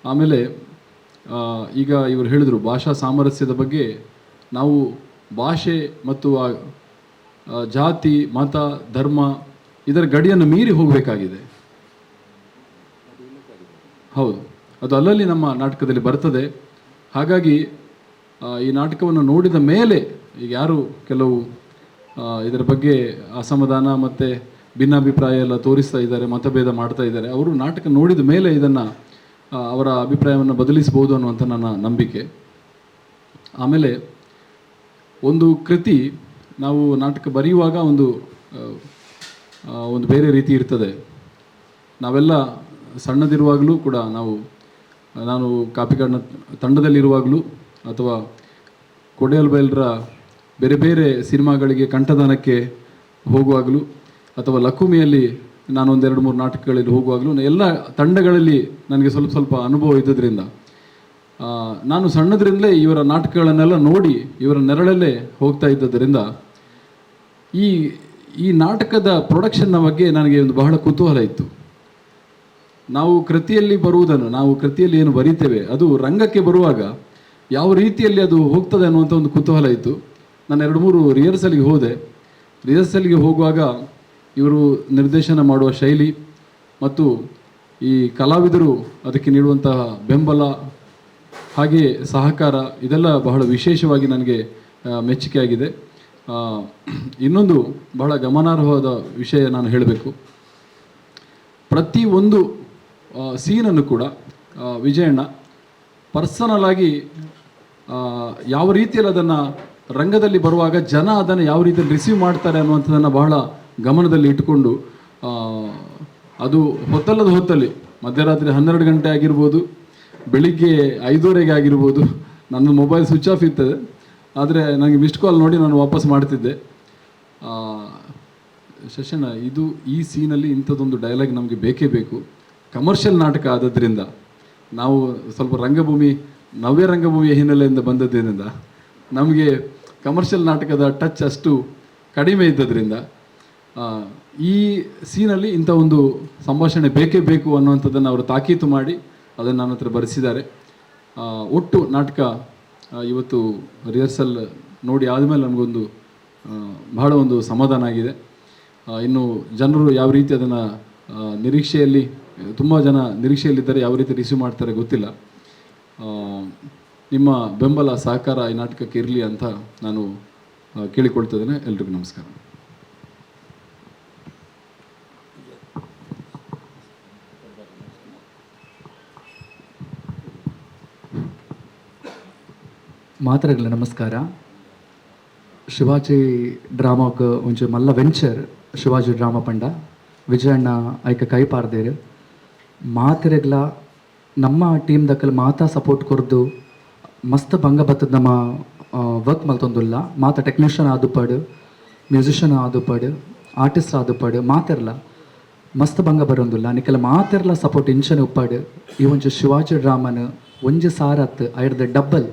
ಆಮೇಲೆ ಈಗ ಇವರು ಹೇಳಿದರು ಭಾಷಾ ಸಾಮರಸ್ಯದ ಬಗ್ಗೆ. ನಾವು ಭಾಷೆ ಮತ್ತು ಜಾತಿ, ಮತ, ಧರ್ಮ ಇದರ ಗಡಿಯನ್ನು ಮೀರಿ ಹೋಗಬೇಕಾಗಿದೆ. ಹೌದು, ಅದು ಅಲ್ಲಲ್ಲಿ ನಮ್ಮ ನಾಟಕದಲ್ಲಿ ಬರ್ತದೆ. ಹಾಗಾಗಿ ಈ ನಾಟಕವನ್ನು ನೋಡಿದ ಮೇಲೆ ಈಗ ಯಾರು ಕೆಲವು ಇದರ ಬಗ್ಗೆ ಅಸಮಾಧಾನ ಮತ್ತು ಭಿನ್ನಾಭಿಪ್ರಾಯ ಎಲ್ಲ ತೋರಿಸ್ತಾ ಇದ್ದಾರೆ, ಮತಭೇದ ಮಾಡ್ತಾ ಇದ್ದಾರೆ, ಅವರು ನಾಟಕ ನೋಡಿದ ಮೇಲೆ ಇದನ್ನು ಅವರ ಅಭಿಪ್ರಾಯವನ್ನು ಬದಲಿಸ್ಬೋದು ಅನ್ನುವಂಥ ನನ್ನ ನಂಬಿಕೆ. ಆಮೇಲೆ ಒಂದು ಕೃತಿ ನಾವು ನಾಟಕ ಬರೆಯುವಾಗ ಒಂದು ಬೇರೆ ರೀತಿ ಇರ್ತದೆ. ನಾವೆಲ್ಲ ಸಣ್ಣದಿರುವಾಗಲೂ ಕೂಡ ನಾನು ಕಾಪಿಕಾಡ್ನ ತಂಡದಲ್ಲಿರುವಾಗಲೂ ಅಥವಾ ಕೊಡೆಯಲ್ ಬೈಲ್ರ ಬೇರೆ ಬೇರೆ ಸಿನಿಮಾಗಳಿಗೆ ಕಂಠದಾನಕ್ಕೆ ಹೋಗುವಾಗಲೂ ಅಥವಾ ಲಕ್ಕುಮಿಯಲ್ಲಿ ನಾನು 2-3 ನಾಟಕಗಳಲ್ಲಿ ಹೋಗುವಾಗಲೂ ಎಲ್ಲ ತಂಡಗಳಲ್ಲಿ ನನಗೆ ಸ್ವಲ್ಪ ಅನುಭವ ಇದ್ದದ್ರಿಂದ ನಾನು ಸಣ್ಣದ್ರಿಂದಲೇ ಇವರ ನಾಟಕಗಳನ್ನೆಲ್ಲ ನೋಡಿ ಇವರ ನೆರಳಲ್ಲೇ ಹೋಗ್ತಾ ಇದ್ದದರಿಂದ ಈ ನಾಟಕದ ಪ್ರೊಡಕ್ಷನ್ನ ಬಗ್ಗೆ ನನಗೆ ಬಹಳ ಕುತೂಹಲ ಇತ್ತು. ನಾವು ಕೃತಿಯಲ್ಲಿ ಏನು ಬರೀತೇವೆ ಅದು ರಂಗಕ್ಕೆ ಬರುವಾಗ ಯಾವ ರೀತಿಯಲ್ಲಿ ಅದು ಹೋಗ್ತದೆ ಅನ್ನುವಂಥ ಒಂದು ಕುತೂಹಲ ಇತ್ತು. ನಾನು 2-3 ರಿಹರ್ಸಲ್ಗೆ ಹೋದೆ. ರಿಹರ್ಸಲ್ಗೆ ಹೋಗುವಾಗ ಇವರು ನಿರ್ದೇಶನ ಮಾಡುವ ಶೈಲಿ ಮತ್ತು ಈ ಕಲಾವಿದರು ಅದಕ್ಕೆ ನೀಡುವಂತಹ ಬೆಂಬಲ ಹಾಗೆ ಸಹಕಾರ ಇದೆಲ್ಲ ಬಹಳ ವಿಶೇಷವಾಗಿ ನನಗೆ ಮೆಚ್ಚುಗೆಯಾಗಿದೆ. ಇನ್ನೊಂದು ಬಹಳ ಗಮನಾರ್ಹವಾದ ವಿಷಯ ನಾನು ಹೇಳಬೇಕು. ಪ್ರತಿಯೊಂದು ಸೀನನ್ನು ಕೂಡ ವಿಜಯಣ್ಣ ಪರ್ಸನಲ್ ಆಗಿ ಯಾವ ರೀತಿಯಲ್ಲಿ ಅದನ್ನು ರಂಗದಲ್ಲಿ ಬರುವಾಗ ಜನ ಅದನ್ನು ಯಾವ ರೀತಿಯಲ್ಲಿ ರಿಸೀವ್ ಮಾಡ್ತಾರೆ ಅನ್ನುವಂಥದ್ದನ್ನು ಬಹಳ ಗಮನದಲ್ಲಿ ಇಟ್ಟುಕೊಂಡು ಅದು ಹೊತ್ತಲ್ಲದ ಹೊತ್ತಲ್ಲಿ ಮಧ್ಯರಾತ್ರಿ 12 ಗಂಟೆ ಆಗಿರ್ಬೋದು, ಬೆಳಿಗ್ಗೆ 5:30 ಆಗಿರ್ಬೋದು, ನನ್ನ ಮೊಬೈಲ್ ಸ್ವಿಚ್ ಆಫ್ ಇರ್ತದೆ. ಆದರೆ ನನಗೆ ಮಿಸ್ಡ್ ಕಾಲ್ ನೋಡಿ ನಾನು ವಾಪಸ್ ಮಾಡ್ತಿದ್ದೆ. ಶಶಣ್ಣ, ಈ ಸೀನಲ್ಲಿ ಇಂಥದ್ದೊಂದು ಡೈಲಾಗ್ ನಮಗೆ ಬೇಕೇ ಬೇಕು. ಕಮರ್ಷಿಯಲ್ ನಾಟಕ ಆದದ್ರಿಂದ ನಾವು ಸ್ವಲ್ಪ ನವ್ಯ ರಂಗಭೂಮಿಯ ಹಿನ್ನೆಲೆಯಿಂದ ಬಂದದ್ರಿಂದ ನಮಗೆ ಕಮರ್ಷಿಯಲ್ ನಾಟಕದ ಟಚ್ ಅಷ್ಟು ಕಡಿಮೆ ಇದ್ದದ್ರಿಂದ ಈ ಸೀನಲ್ಲಿ ಇಂಥ ಒಂದು ಸಂಭಾಷಣೆ ಬೇಕೇ ಬೇಕು ಅನ್ನುವಂಥದ್ದನ್ನು ಅವರು ತಾಕೀತು ಮಾಡಿ ಅದನ್ನು ನನ್ನ ಹತ್ರ ಬರೆಸಿದ್ದಾರೆ. ಒಟ್ಟು ನಾಟಕ ಇವತ್ತು ರಿಹರ್ಸಲ್ ನೋಡಿ ಆದಮೇಲೆ ನಮಗೊಂದು ಬಹಳ ಸಮಾಧಾನ ಆಗಿದೆ. ಇನ್ನು ಜನರು ಯಾವ ರೀತಿ ಅದನ್ನು ತುಂಬ ಜನ ನಿರೀಕ್ಷೆಯಲ್ಲಿದ್ದಾರೆ, ಯಾವ ರೀತಿ ರಿಸೀವ್ ಮಾಡ್ತಾರೆ ಗೊತ್ತಿಲ್ಲ. ನಿಮ್ಮ ಬೆಂಬಲ ಸಹಕಾರ ಈ ನಾಟಕಕ್ಕೆ ಇರಲಿ ಅಂತ ನಾನು ಕೇಳಿಕೊಳ್ತಿದ್ದೇನೆ. ಎಲ್ರಿಗೂ ನಮಸ್ಕಾರ. ಮಾತರೆಗಳ ನಮಸ್ಕಾರ. ಶಿವಾಜಿ ಡ್ರಾಮಾಕ್ಕೆ ಒಂಚೂರು ಮಲ್ಲ ವೆಂಚರ್ ಶಿವಾಜಿ ಡ್ರಾಮಾ ಪಂಡ ವಿಜಯಣ್ಣ ಐಕ ಕೈ ಪಾರ್ದೇರು ಮಾತರೆಗಳ ನಮ್ಮ ಟೀಮ್ ದಕ್ಕಲ್ ಮಾತಾ ಸಪೋರ್ಟ್ ಕೊರ್ದು ಮಸ್ತ್ ಭಂಗ ಬತ್ತದ ನಮ್ಮ ವರ್ಕ್ ಮಲ್ತೊಂದುಲ್ಲ. ಮಾತ ಟೆಕ್ನಿಷಿಯನ್ ಆದುಪಾಡು, ಮ್ಯೂಸಿಷಿಯನ್ ಆದುಪಾಡು, ಆರ್ಟಿಸ್ಟ್ ಆದುಪಾಡು ಮಾತಿರಲ್ಲ ಮಸ್ತ್ ಭಂಗ ಬರೋದಿಲ್ಲ ನಿಖಲ ಮಾತೆರ್ಲ ಸಪೋರ್ಟ್ ಇಂಚನೆ ಉಪ್ಪಾಡು ಈ ಒಂಜಿ ಶಿವಾಜಿ ಡ್ರಾಮನ್ ಒಂಜಿ ಸಾರತ್ ಐಡ್ದ ಡಬ್ಬಲ್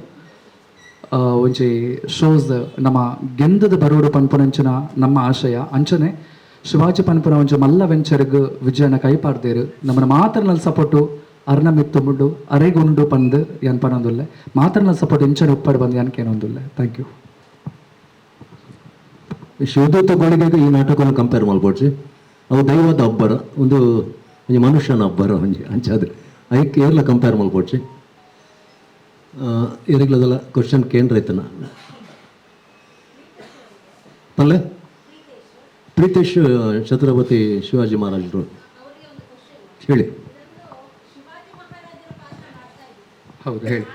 ಒಂಜಿ ಶೋಸ್ ನಮ್ಮ ಗೆಂದದ ಬರೋಡು ಪನ್ಪುನಂಚಿನ ನಮ್ಮ ಆಶಯ ಅಂಚನೆ ಶಿವಾಜಿ ಪನ್ಪುನ ಒಂಜಿ ಮಲ್ಲ ವೆಂಚರ್ಗ್ ವಿಜಯನ ಕೈಪಾರ್ದೇರು ನಮ್ಮನ ಮಾತರ್ನಲ್ಲಿ ಸಪೋರ್ಟು ಅರ್ನ ಮಿತ್ತುಂಡು ಅರೆಗುಂಡು ಪಂದು ಏನ್ ಪನೊಂದುಲ್ಲೆ ಮಾತರ್ನಲ್ಲಿ ಸಪೋರ್ಟ್ ಇಂಚನೆ ಉಪ್ಪಾಡು ಬಂದು ಏನಕ್ಕೇನೊಂದುಲ್ಲೆ ಥ್ಯಾಂಕ್ ಯು. ಶಿವದೂತ ಗೋಳಿಗೆಗೆ ಈ ನಾಟಕವನ್ನು ಕಂಪೇರ್ ಮಾಡ್ಬೋಡ್ಸಿ ಅವು ದೈವದ ಅಬ್ಬರ ಒಂದು ಮನುಷ್ಯನ ಅಬ್ಬರ ಒಂಜಿ ಅಂಚಾದ್ರೆ ಅದಕ್ಕೆ ಏರ್ಲ ಕಂಪೇರ್ ಮಾಡ್ಬೋಡ್ಸಿ ಇರಗ್ಲದಲ್ಲ ಕ್ವಶನ್ ಕೇಂದ್ರೈತನ ಪಲ್ಲೆ ಪ್ರೀತೇಶ್ ಛತ್ರಪತಿ ಶಿವಾಜಿ ಮಹಾರಾಜರು ಹೇಳಿ. ಹೌದು ಹೇಳಿ.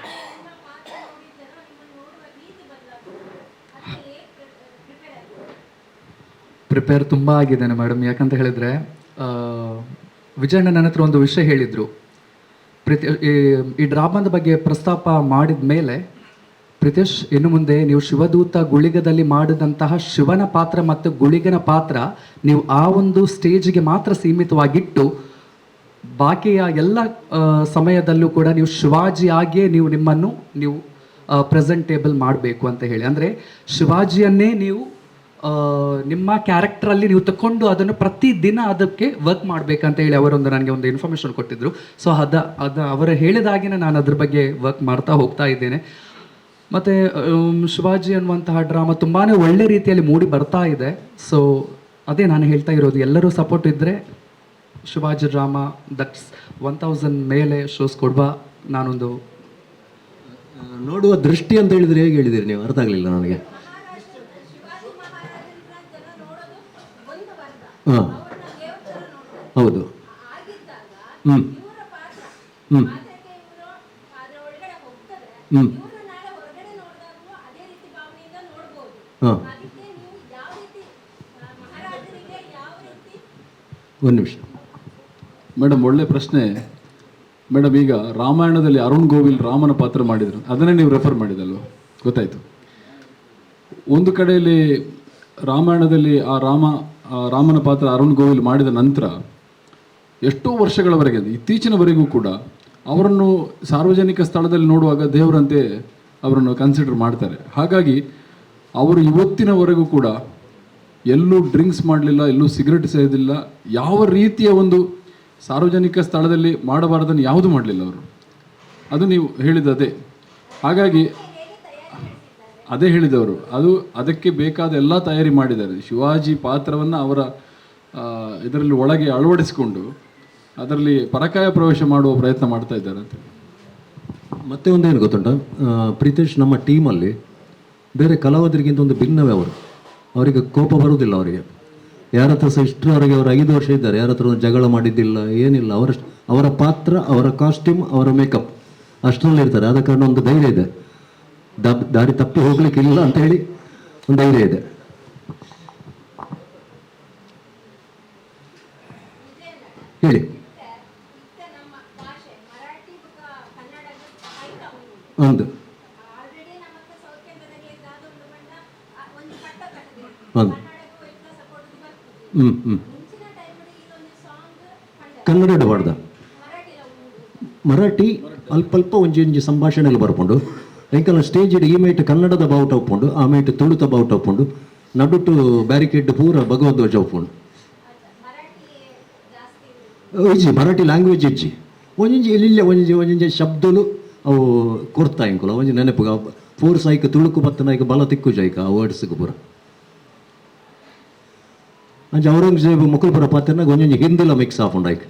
ಪ್ರಿಪೇರ್ ತುಂಬ ಆಗಿದ್ದೇನೆ ಮೇಡಮ್. ಯಾಕಂತ ಹೇಳಿದರೆ ವಿಜಯಣ್ಣ ನನ್ನ ಹತ್ರ ಒಂದು ವಿಷಯ ಹೇಳಿದರು. ಈ ಡ್ರಾಮಾದ ಬಗ್ಗೆ ಪ್ರಸ್ತಾಪ ಮಾಡಿದ ಮೇಲೆ ಪ್ರಿತೇಶ್ ಇನ್ನು ಮುಂದೆ ನೀವು ಶಿವದೂತ ಗುಳಿಗದಲ್ಲಿ ಮಾಡಿದಂತಹ ಶಿವನ ಪಾತ್ರ ಮತ್ತು ಗುಳಿಗನ ಪಾತ್ರ ನೀವು ಆ ಒಂದು ಸ್ಟೇಜ್ಗೆ ಮಾತ್ರ ಸೀಮಿತವಾಗಿಟ್ಟು ಬಾಕಿಯ ಎಲ್ಲ ಸಮಯದಲ್ಲೂ ಕೂಡ ನೀವು ಶಿವಾಜಿ ಆಗಿಯೇ ನಿಮ್ಮನ್ನು ನೀವು ಪ್ರೆಸೆಂಟೇಬಲ್ ಮಾಡಬೇಕು ಅಂತ ಹೇಳಿ. ಅಂದರೆ ಶಿವಾಜಿಯನ್ನೇ ನೀವು ನಿಮ್ಮ ಕ್ಯಾರೆಕ್ಟ್ರಲ್ಲಿ ನೀವು ತಗೊಂಡು ಅದನ್ನು ಪ್ರತಿದಿನ ಅದಕ್ಕೆ ವರ್ಕ್ ಮಾಡಬೇಕಂತ ಹೇಳಿ ಅವರೊಂದು ನನಗೆ ಒಂದು ಇನ್ಫಾರ್ಮೇಷನ್ ಕೊಟ್ಟಿದ್ದರು. ಸೊ ಅವರು ಹೇಳಿದಾಗಿನೇ ನಾನು ಅದ್ರ ಬಗ್ಗೆ ವರ್ಕ್ ಮಾಡ್ತಾ ಹೋಗ್ತಾ ಇದ್ದೇನೆ. ಮತ್ತು ಶಿವಾಜಿ ಅನ್ನುವಂತಹ ಡ್ರಾಮಾ ತುಂಬಾ ಒಳ್ಳೆ ರೀತಿಯಲ್ಲಿ ಮೂಡಿ ಬರ್ತಾ ಇದೆ. ಸೊ ಅದೇ ನಾನು ಹೇಳ್ತಾ ಇರೋದು, ಎಲ್ಲರೂ ಸಪೋರ್ಟ್ ಇದ್ದರೆ ಶಿವಾಜಿ ಡ್ರಾಮಾ ದಟ್ಸ್ 1000 ಮೇಲೆ ಶೋಸ್ ಕೊಡುವ ನಾನೊಂದು ನೋಡುವ ದೃಷ್ಟಿ ಅಂತ ಹೇಳಿದರೆ ಹೇಗೆ ಹೇಳಿದಿರಿ ನೀವು? ಅರ್ಥ ಆಗಲಿಲ್ಲ ನನಗೆ. ಹಾಂ ಹೌದು. ಹ್ಞೂ ಹ್ಞೂ ಹ್ಞೂ ಹಾಂ ಒಂದು ನಿಮಿಷ ಮೇಡಮ್, ಒಳ್ಳೆ ಪ್ರಶ್ನೆ ಮೇಡಮ್. ಈಗ ರಾಮಾಯಣದಲ್ಲಿ ಅರುಣ್ ಗೋವಿಲ್ ರಾಮನ ಪಾತ್ರ ಮಾಡಿದರು, ಅದನ್ನೇ ನೀವು ರೆಫರ್ ಮಾಡಿದಲ್ವ? ಗೊತ್ತಾಯಿತು. ಒಂದು ಕಡೆಯಲ್ಲಿ ರಾಮಾಯಣದಲ್ಲಿ ರಾಮನ ಪಾತ್ರ ಅರುಣ್ ಗೋವಿಲ್ ಮಾಡಿದ ನಂತರ ಎಷ್ಟೋ ವರ್ಷಗಳವರೆಗೆ, ಇತ್ತೀಚಿನವರೆಗೂ ಕೂಡ ಅವರನ್ನು ಸಾರ್ವಜನಿಕ ಸ್ಥಳದಲ್ಲಿ ನೋಡುವಾಗ ದೇವರಂತೆ ಅವರನ್ನು ಕನ್ಸಿಡರ್ ಮಾಡ್ತಾರೆ. ಹಾಗಾಗಿ ಅವರು ಇವತ್ತಿನವರೆಗೂ ಕೂಡ ಎಲ್ಲೂ ಡ್ರಿಂಕ್ಸ್ ಮಾಡಲಿಲ್ಲ, ಎಲ್ಲೂ ಸಿಗರೆಟ್ ಸೇದಿಲ್ಲ, ಯಾವ ರೀತಿಯ ಒಂದು ಸಾರ್ವಜನಿಕ ಸ್ಥಳದಲ್ಲಿ ಮಾಡಬಾರ್ದನ್ನು ಯಾವುದೂ ಮಾಡಲಿಲ್ಲ ಅವರು. ಅದು ನೀವು ಹೇಳಿದದೇ. ಹಾಗಾಗಿ ಅದೇ ಹೇಳಿದವರು, ಅದಕ್ಕೆ ಬೇಕಾದ ಎಲ್ಲ ತಯಾರಿ ಮಾಡಿದ್ದಾರೆ. ಶಿವಾಜಿ ಪಾತ್ರವನ್ನು ಅವರ ಇದರಲ್ಲಿ ಒಳಗೆ ಅಳವಡಿಸಿಕೊಂಡು ಅದರಲ್ಲಿ ಪರಕಾಯ ಪ್ರವೇಶ ಮಾಡುವ ಪ್ರಯತ್ನ ಮಾಡ್ತಾ ಇದ್ದಾರೆ ಅಂತ. ಮತ್ತೆ ಒಂದೇನು ಗೊತ್ತುಂಟ, ಪ್ರೀತೇಶ್ ನಮ್ಮ ಟೀಮಲ್ಲಿ ಬೇರೆ ಕಲಾವಿದರಿಗಿಂತ ಒಂದು ಭಿನ್ನವೇ ಅವರು. ಅವರಿಗೆ ಕೋಪ ಬರುವುದಿಲ್ಲ. ಅವರಿಗೆ ಯಾರ ಹತ್ರ ಸಹ ಇಷ್ಟರವರೆಗೆ ಅವರು 5 ವರ್ಷ ಇದ್ದಾರೆ, ಯಾರ ಹತ್ರ ಜಗಳ ಮಾಡಿದ್ದಿಲ್ಲ, ಏನಿಲ್ಲ. ಅವರ ಪಾತ್ರ, ಅವರ ಕಾಸ್ಟ್ಯೂಮ್, ಅವರ ಮೇಕಪ್ ಅಷ್ಟರಲ್ಲಿ ಇರ್ತಾರೆ. ಆದ ಕಾರಣ ಒಂದು ಧೈರ್ಯ ಇದೆ, ದಾರಿ ತಪ್ಪಿ ಹೋಗ್ಲಿಕ್ಕಿಲ್ಲ ಅಂತ ಹೇಳಿ ಒಂದು ಧೈರ್ಯ ಇದೆ. ಹೇಳಿ. ಒಂದು ಹೌದು. ಕನ್ನಡ ಹೊಡೆದ ಮರಾಠಿ ಅಲ್ಪ ಒಂಜಿ ಸಂಭಾಷಣೆಯಲ್ಲಿ ಬರ್ಕೊಂಡು ಎಂಕಲ್ಲ ಸ್ಟೇಜ್ ಈ ಮೇಟ್ ಕನ್ನಡದ ಬಾವುಟ ಒಪ್ಕೊಂಡು, ಆ ಮೇಟ್ ತುಳುತ ಬಾವುಟ ಒಪ್ಕೊಂಡು, ನಡುಟು ಬ್ಯಾರಿಕೇಡ್ ಪೂರ ಭಗವದ್ವಜ ಒಪ್ಕೊಂಡು ಇಜ್ಜಿ ಮರಾಠಿ ಲ್ಯಾಂಗ್ವೇಜ್ ಇಜ್ಜಿ ಒಂಜಿ ಇಲ್ಲಿಲ್ಲ ಒಂಜಿ ಶಬ್ದಲು ಅವು ಕೊರ್ತಾ ಇಂಕುಲ ಒಂಜಿ ನೆನಪು ಫೋರ್ಸ್ ಆಯ್ಕೆ ತುಳುಕು ಬತ್ತನಾಯ್ಕೆ ಬಲ ತಿಕ್ಕು ಜಾಯ್ಕ ಆ ವರ್ಡ್ಸ್ಗೆ ಪೂರ ಅಂಚೆ ಔರಂಗಜೇಬ್ ಮುಕುಲ್ಪುರ ಪಾತ್ರನಾಗ ಒಂಜೊಂಜಿ ಹಿಂದಿಲ ಮಿಕ್ಸ್ ಆಫುಂಡು ಆಯ್ಕೆ.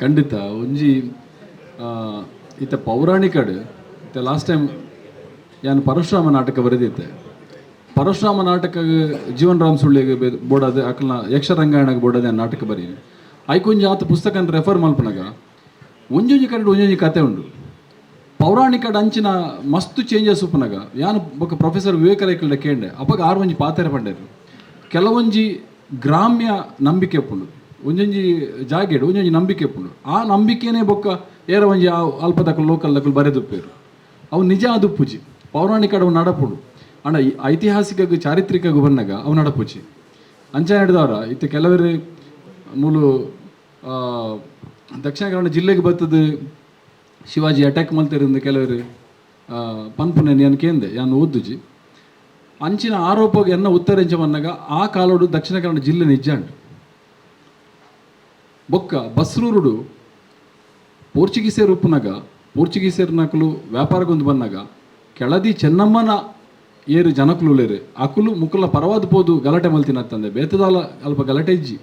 ಖಂಡಿತ ಒಂಜಿ ಇತ್ತ ಪೌರಾಣಿಕಡ್ ಇತ್ತ ಲಾಸ್ಟ್ ಟೈಮ್ ಯಾನು ಪರಶುರಾಮ ನಾಟಕ ಬರೆದಿತ್ತೆ. ಪರಶುರಾಮ ನಾಟಕ ಜೀವನ್ ರಾಮ್ ಸುಳ್ಳಿಗೆ ಬೋಡದೆ ಅಕಲ್ನ ಯಕ್ಷರಂಗಾಯಣಗೆ ಬೋಡದೆ ಆ ನಾಟಕ ಬರೀ ಐಕೊಂಜಿ ಆತ ಪುಸ್ತಕನ ರೆಫರ್ ಮಲ್ಪನಾಗ ಒಂಜೊಂಜಿ ಕಡೆ ಒಂಜೊಂಜಿ ಕತೆ ಉಂಡು. ಪೌರಾಣಿಕಡ್ ಅಂಚಿನ ಮಸ್ತ್ ಚೇಂಜಸ್ ಉಪ್ಪನಾಗ ಯಾನು ಬೊಕ್ಕ ಪ್ರೊಫೆಸರ್ ವಿವೇಕರೈಕಲ್ಡ ಕೇಂಡೆ ಅಪ್ಪಾಗ 6 ಒಂಜಿ ಪಾತೆರೆ ಪಂಡೇರು. ಕೆಲವೊಂಜಿ ಗ್ರಾಮ್ಯ ನಂಬಿಕೆ ಉಪ್ಪುಂಡು, ಒಂಜೊಂಜಿ ಜಾಗೆಡು ಒಂಜೊಂಜಿ ನಂಬಿಕೆ ಪುಂಡು ಆ ನಂಬಿಕೆನೇ ಬೊಕ್ಕ ಏರ ಒಂಜಿ ಅಲ್ಪದಕ್ಕಲು ಲೋಕಲ್ದಕ್ಕಲು ಬರೆದುಪ್ಪೇರು ಅವು ನಿಜ ಅದುಪ್ಪುಜಿ ಪೌರಾಣಿಕ ಅವು ನಡಪುಡು ಅಂಡ ಐತಿಹಾಸಿಕ ಚಾರಿತ್ರಿಕಗೂ ಬಂದಾಗ ಅವು ನಡಪುಜಿ ಅಂಚ ಹಿಡಿದವರ ಇತ್ತು ಕೆಲವರು ಮೂಲು ದಕ್ಷಿಣ ಕನ್ನಡ ಜಿಲ್ಲೆಗೆ ಬರ್ತದ ಶಿವಾಜಿ ಅಟ್ಯಾಕ್ ಮಲ್ತಿರಿಂದ ಕೆಲವರು ಪನ್ಪುನೆ ನಾನು ಕೇಂದೆ ಯಾನು ಓದುಜಿ ಅಂಚಿನ ಆರೋಪಗೆ ಎನ್ನ ಉತ್ತರಿಂಚ ಬಂದಾಗ ಆ ಕಾಲೋಡು ದಕ್ಷಿಣ ಕನ್ನಡ ಜಿಲ್ಲೆ ನಿಜಾಂಡು ಬೊಕ್ಕ ಬಸ್ರೂರುಡು ಪೋರ್ಚುಗೀಸರು ಉಪ್ಪುನಾಗ ಪೋರ್ಚುಗೀಸರು ನಕಲು ವ್ಯಾಪಾರಗೊಂದು ಬಂದಾಗ ಕೆಳದಿ ಚೆನ್ನಮ್ಮನ ಏರು ಜನಕುಲೇರು ಅಕುಲು ಮುಕುಲ ಪರವಾದ ಪೋದು ಗಲಾಟೆ ಮಲ್ತಿನತ್ತಂದೆ ಬೇತದಾಲ ಅಲ್ಪ ಗಲಾಟೆ ಇಜ್ಜಿ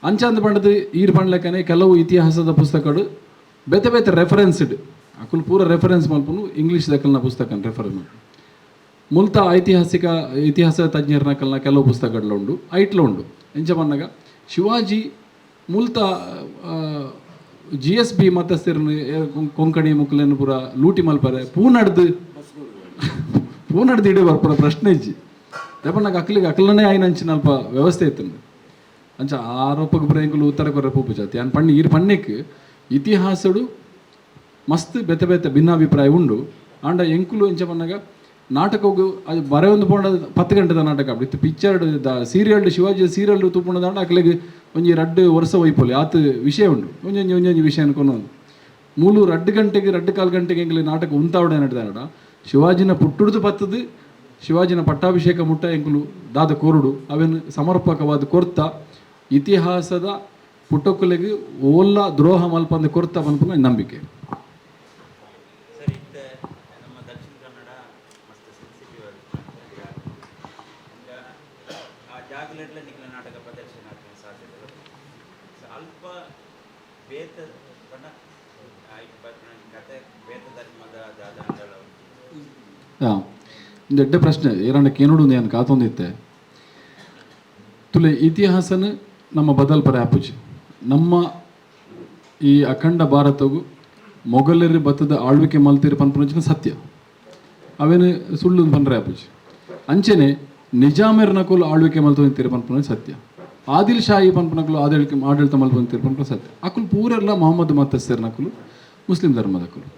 ಅಂಚಂದ ಪಂಡದು ಈರು ಪಂಡ್ಲೆಕ್ಕನೆ ಕೆಲವು ಇತಿಹಾಸದ ಪುಸ್ತಕಗಳು ಬೇತೆ ಬೇತೆ ರೆಫರೆನ್ಸ್ಡ್ ಅಕುಲು ಪೂರ ರೆಫರೆನ್ಸ್ ಮಲ್ಪನು ಇಂಗ್ಲೀಷ್ ದಕ್ಕಲ್ನ ಪುಸ್ತಕ ರೆಫರ್ ಮಾಡಿ ಮುಲ್ತ ಇತಿಹಾಸ ತಜ್ಞರ ನಕಲ್ನ ಕೆಲವು ಪುಸ್ತಕಗಳು ಉಂಡು ಐಟ್ಲ ಉಂಡು ಎಂಚ ಬಂದಾಗ ಶಿವಾಜಿ ಮುಲ್ತ GSB ಮತಸ್ಥರನ್ನು ಕೊಂಕಣಿ ಮುಕ್ಕಲೇನು ಪೂರ ಲೂಟಿ ಮಲ್ಪರೆ ಪೂನಡ್ದು ಇಡೀ ಬರ್ಪುರ ಪ್ರಶ್ನೆ ಇಜ್ಜಿ ಯಾಪನ್ನಾಗ ಅಕ್ಲನೇ ಆಯ್ನಂಚಿನ ಅಲ್ಪ ವ್ಯವಸ್ಥೆ ಇತ್ತು ಅಂಚ ಆರೋಪಕ್ಕೆ ಬರೆಯಂಕಲು ಉತ್ತರ ಕೊರ ಪೂಪು ಜಾತಿ ಅನ್ ಪಣ್ಣಿ ಈರು ಪಣ್ಣಕ್ಕೆ ಇತಿಹಾಸಡು ಮಸ್ತ್ ಬೆತೆ ಬೆತೆ ಭಿನ್ನಾಭಿಪ್ರಾಯ ಉಂಡು ಆಂಡ ಎಂಕುಲು ಎಂಚ ಬಂದಾಗ ನಾಟಕವು ಅದು ಬರೆ ಒಂದು ಪೋಂಡ 10 ಗಂಟೆದ ನಾಟಕ ಇತ್ತು ಪಿಕ್ಚರ್ ಸೀರಿಯಲ್ ಶಿವಾಜಿ ಸೀರಿಯಲ್ ತೂಪುಂಡದಾಂಡ ಅಕ್ಲೆಗೆ ಒಂಜಿ 2 ವರ್ಷ ಒಯ್ಪೊಲಿ ಆತ ವಿಷಯ ಉಂಡು ಒಂಜೊಂಜಿ ವಿಷಯ ಅನ್ಕೊಂಡು ಮೂಲು 2 ಗಂಟೆಗೆ 2-4 ಗಂಟೆಗೆ ಎಂಗ್ಲೆ ನಾಟಕ ಉಂತಾವಡೆ ನಡೆದಾಡ ಶಿವಾಜಿನ ಪುಟ್ಟುಡ್ದು ಬತ್ತದು ಶಿವಾಜಿನ ಪಟ್ಟಾಭಿಷೇಕ ಮುಟ್ಟ ಎಂಕುಲು ದಾದ ಕೋರುಡು ಅವೇನು ಸಮರ್ಪಕವಾದ ಕೊರ್ತ ಇತಿಹಾಸದ ಪುಟ್ಟೊಕ್ಕಲೆಗೆ ಓಲ್ಲ ದ್ರೋಹ ಮಲ್ಪಂದು ಕೊರ್ತ ಬಂದ್ಪುನ ನಂಬಿಕೆ. ದೊಡ್ಡ ಪ್ರಶ್ನೆ ಏರಣ್ಣಕ್ಕೆ ಏನೋಡು ನಾನು ಕಾತೊಂದಿತ್ತೆ ತುಲೆ ಇತಿಹಾಸನ ನಮ್ಮ ಬದಲ್ಪರೆ ಆಪುಜಿ ನಮ್ಮ ಈ ಅಖಂಡ ಭಾರತವು ಮೊಘಲರು ಬತ್ತದ ಆಳ್ವಿಕೆ ಮಲ್ತಿರು ಪನ್ಪುನಚಿನ ಸತ್ಯ ಅವೇನು ಸುಳ್ಳು ಪನ್ರೆ ಆಪುಜಿ ಅಂಚೆನೆ ನಿಜಾಮೇರ್ ನಕುಲು ಆಳ್ವಿಕೆ ಮಲ್ತೊಂದಿರು ಪನ್ಪುನ ಸತ್ಯ ಆದಿಲ್ ಶಾಹಿ ಪನ್ಪುನಕುಲು ಆಡಳಿತ ಮಲ್ತೊಂದಿರು ಪನ್ಪುನ ಸತ್ಯ ಅಕುಲು ಪೂರೆಲ್ಲ ಮೊಹಮ್ಮದ್ ಮತಸ್ಥರ್ ನಕುಲು ಮುಸ್ಲಿಂ ಧರ್ಮದಕುಲು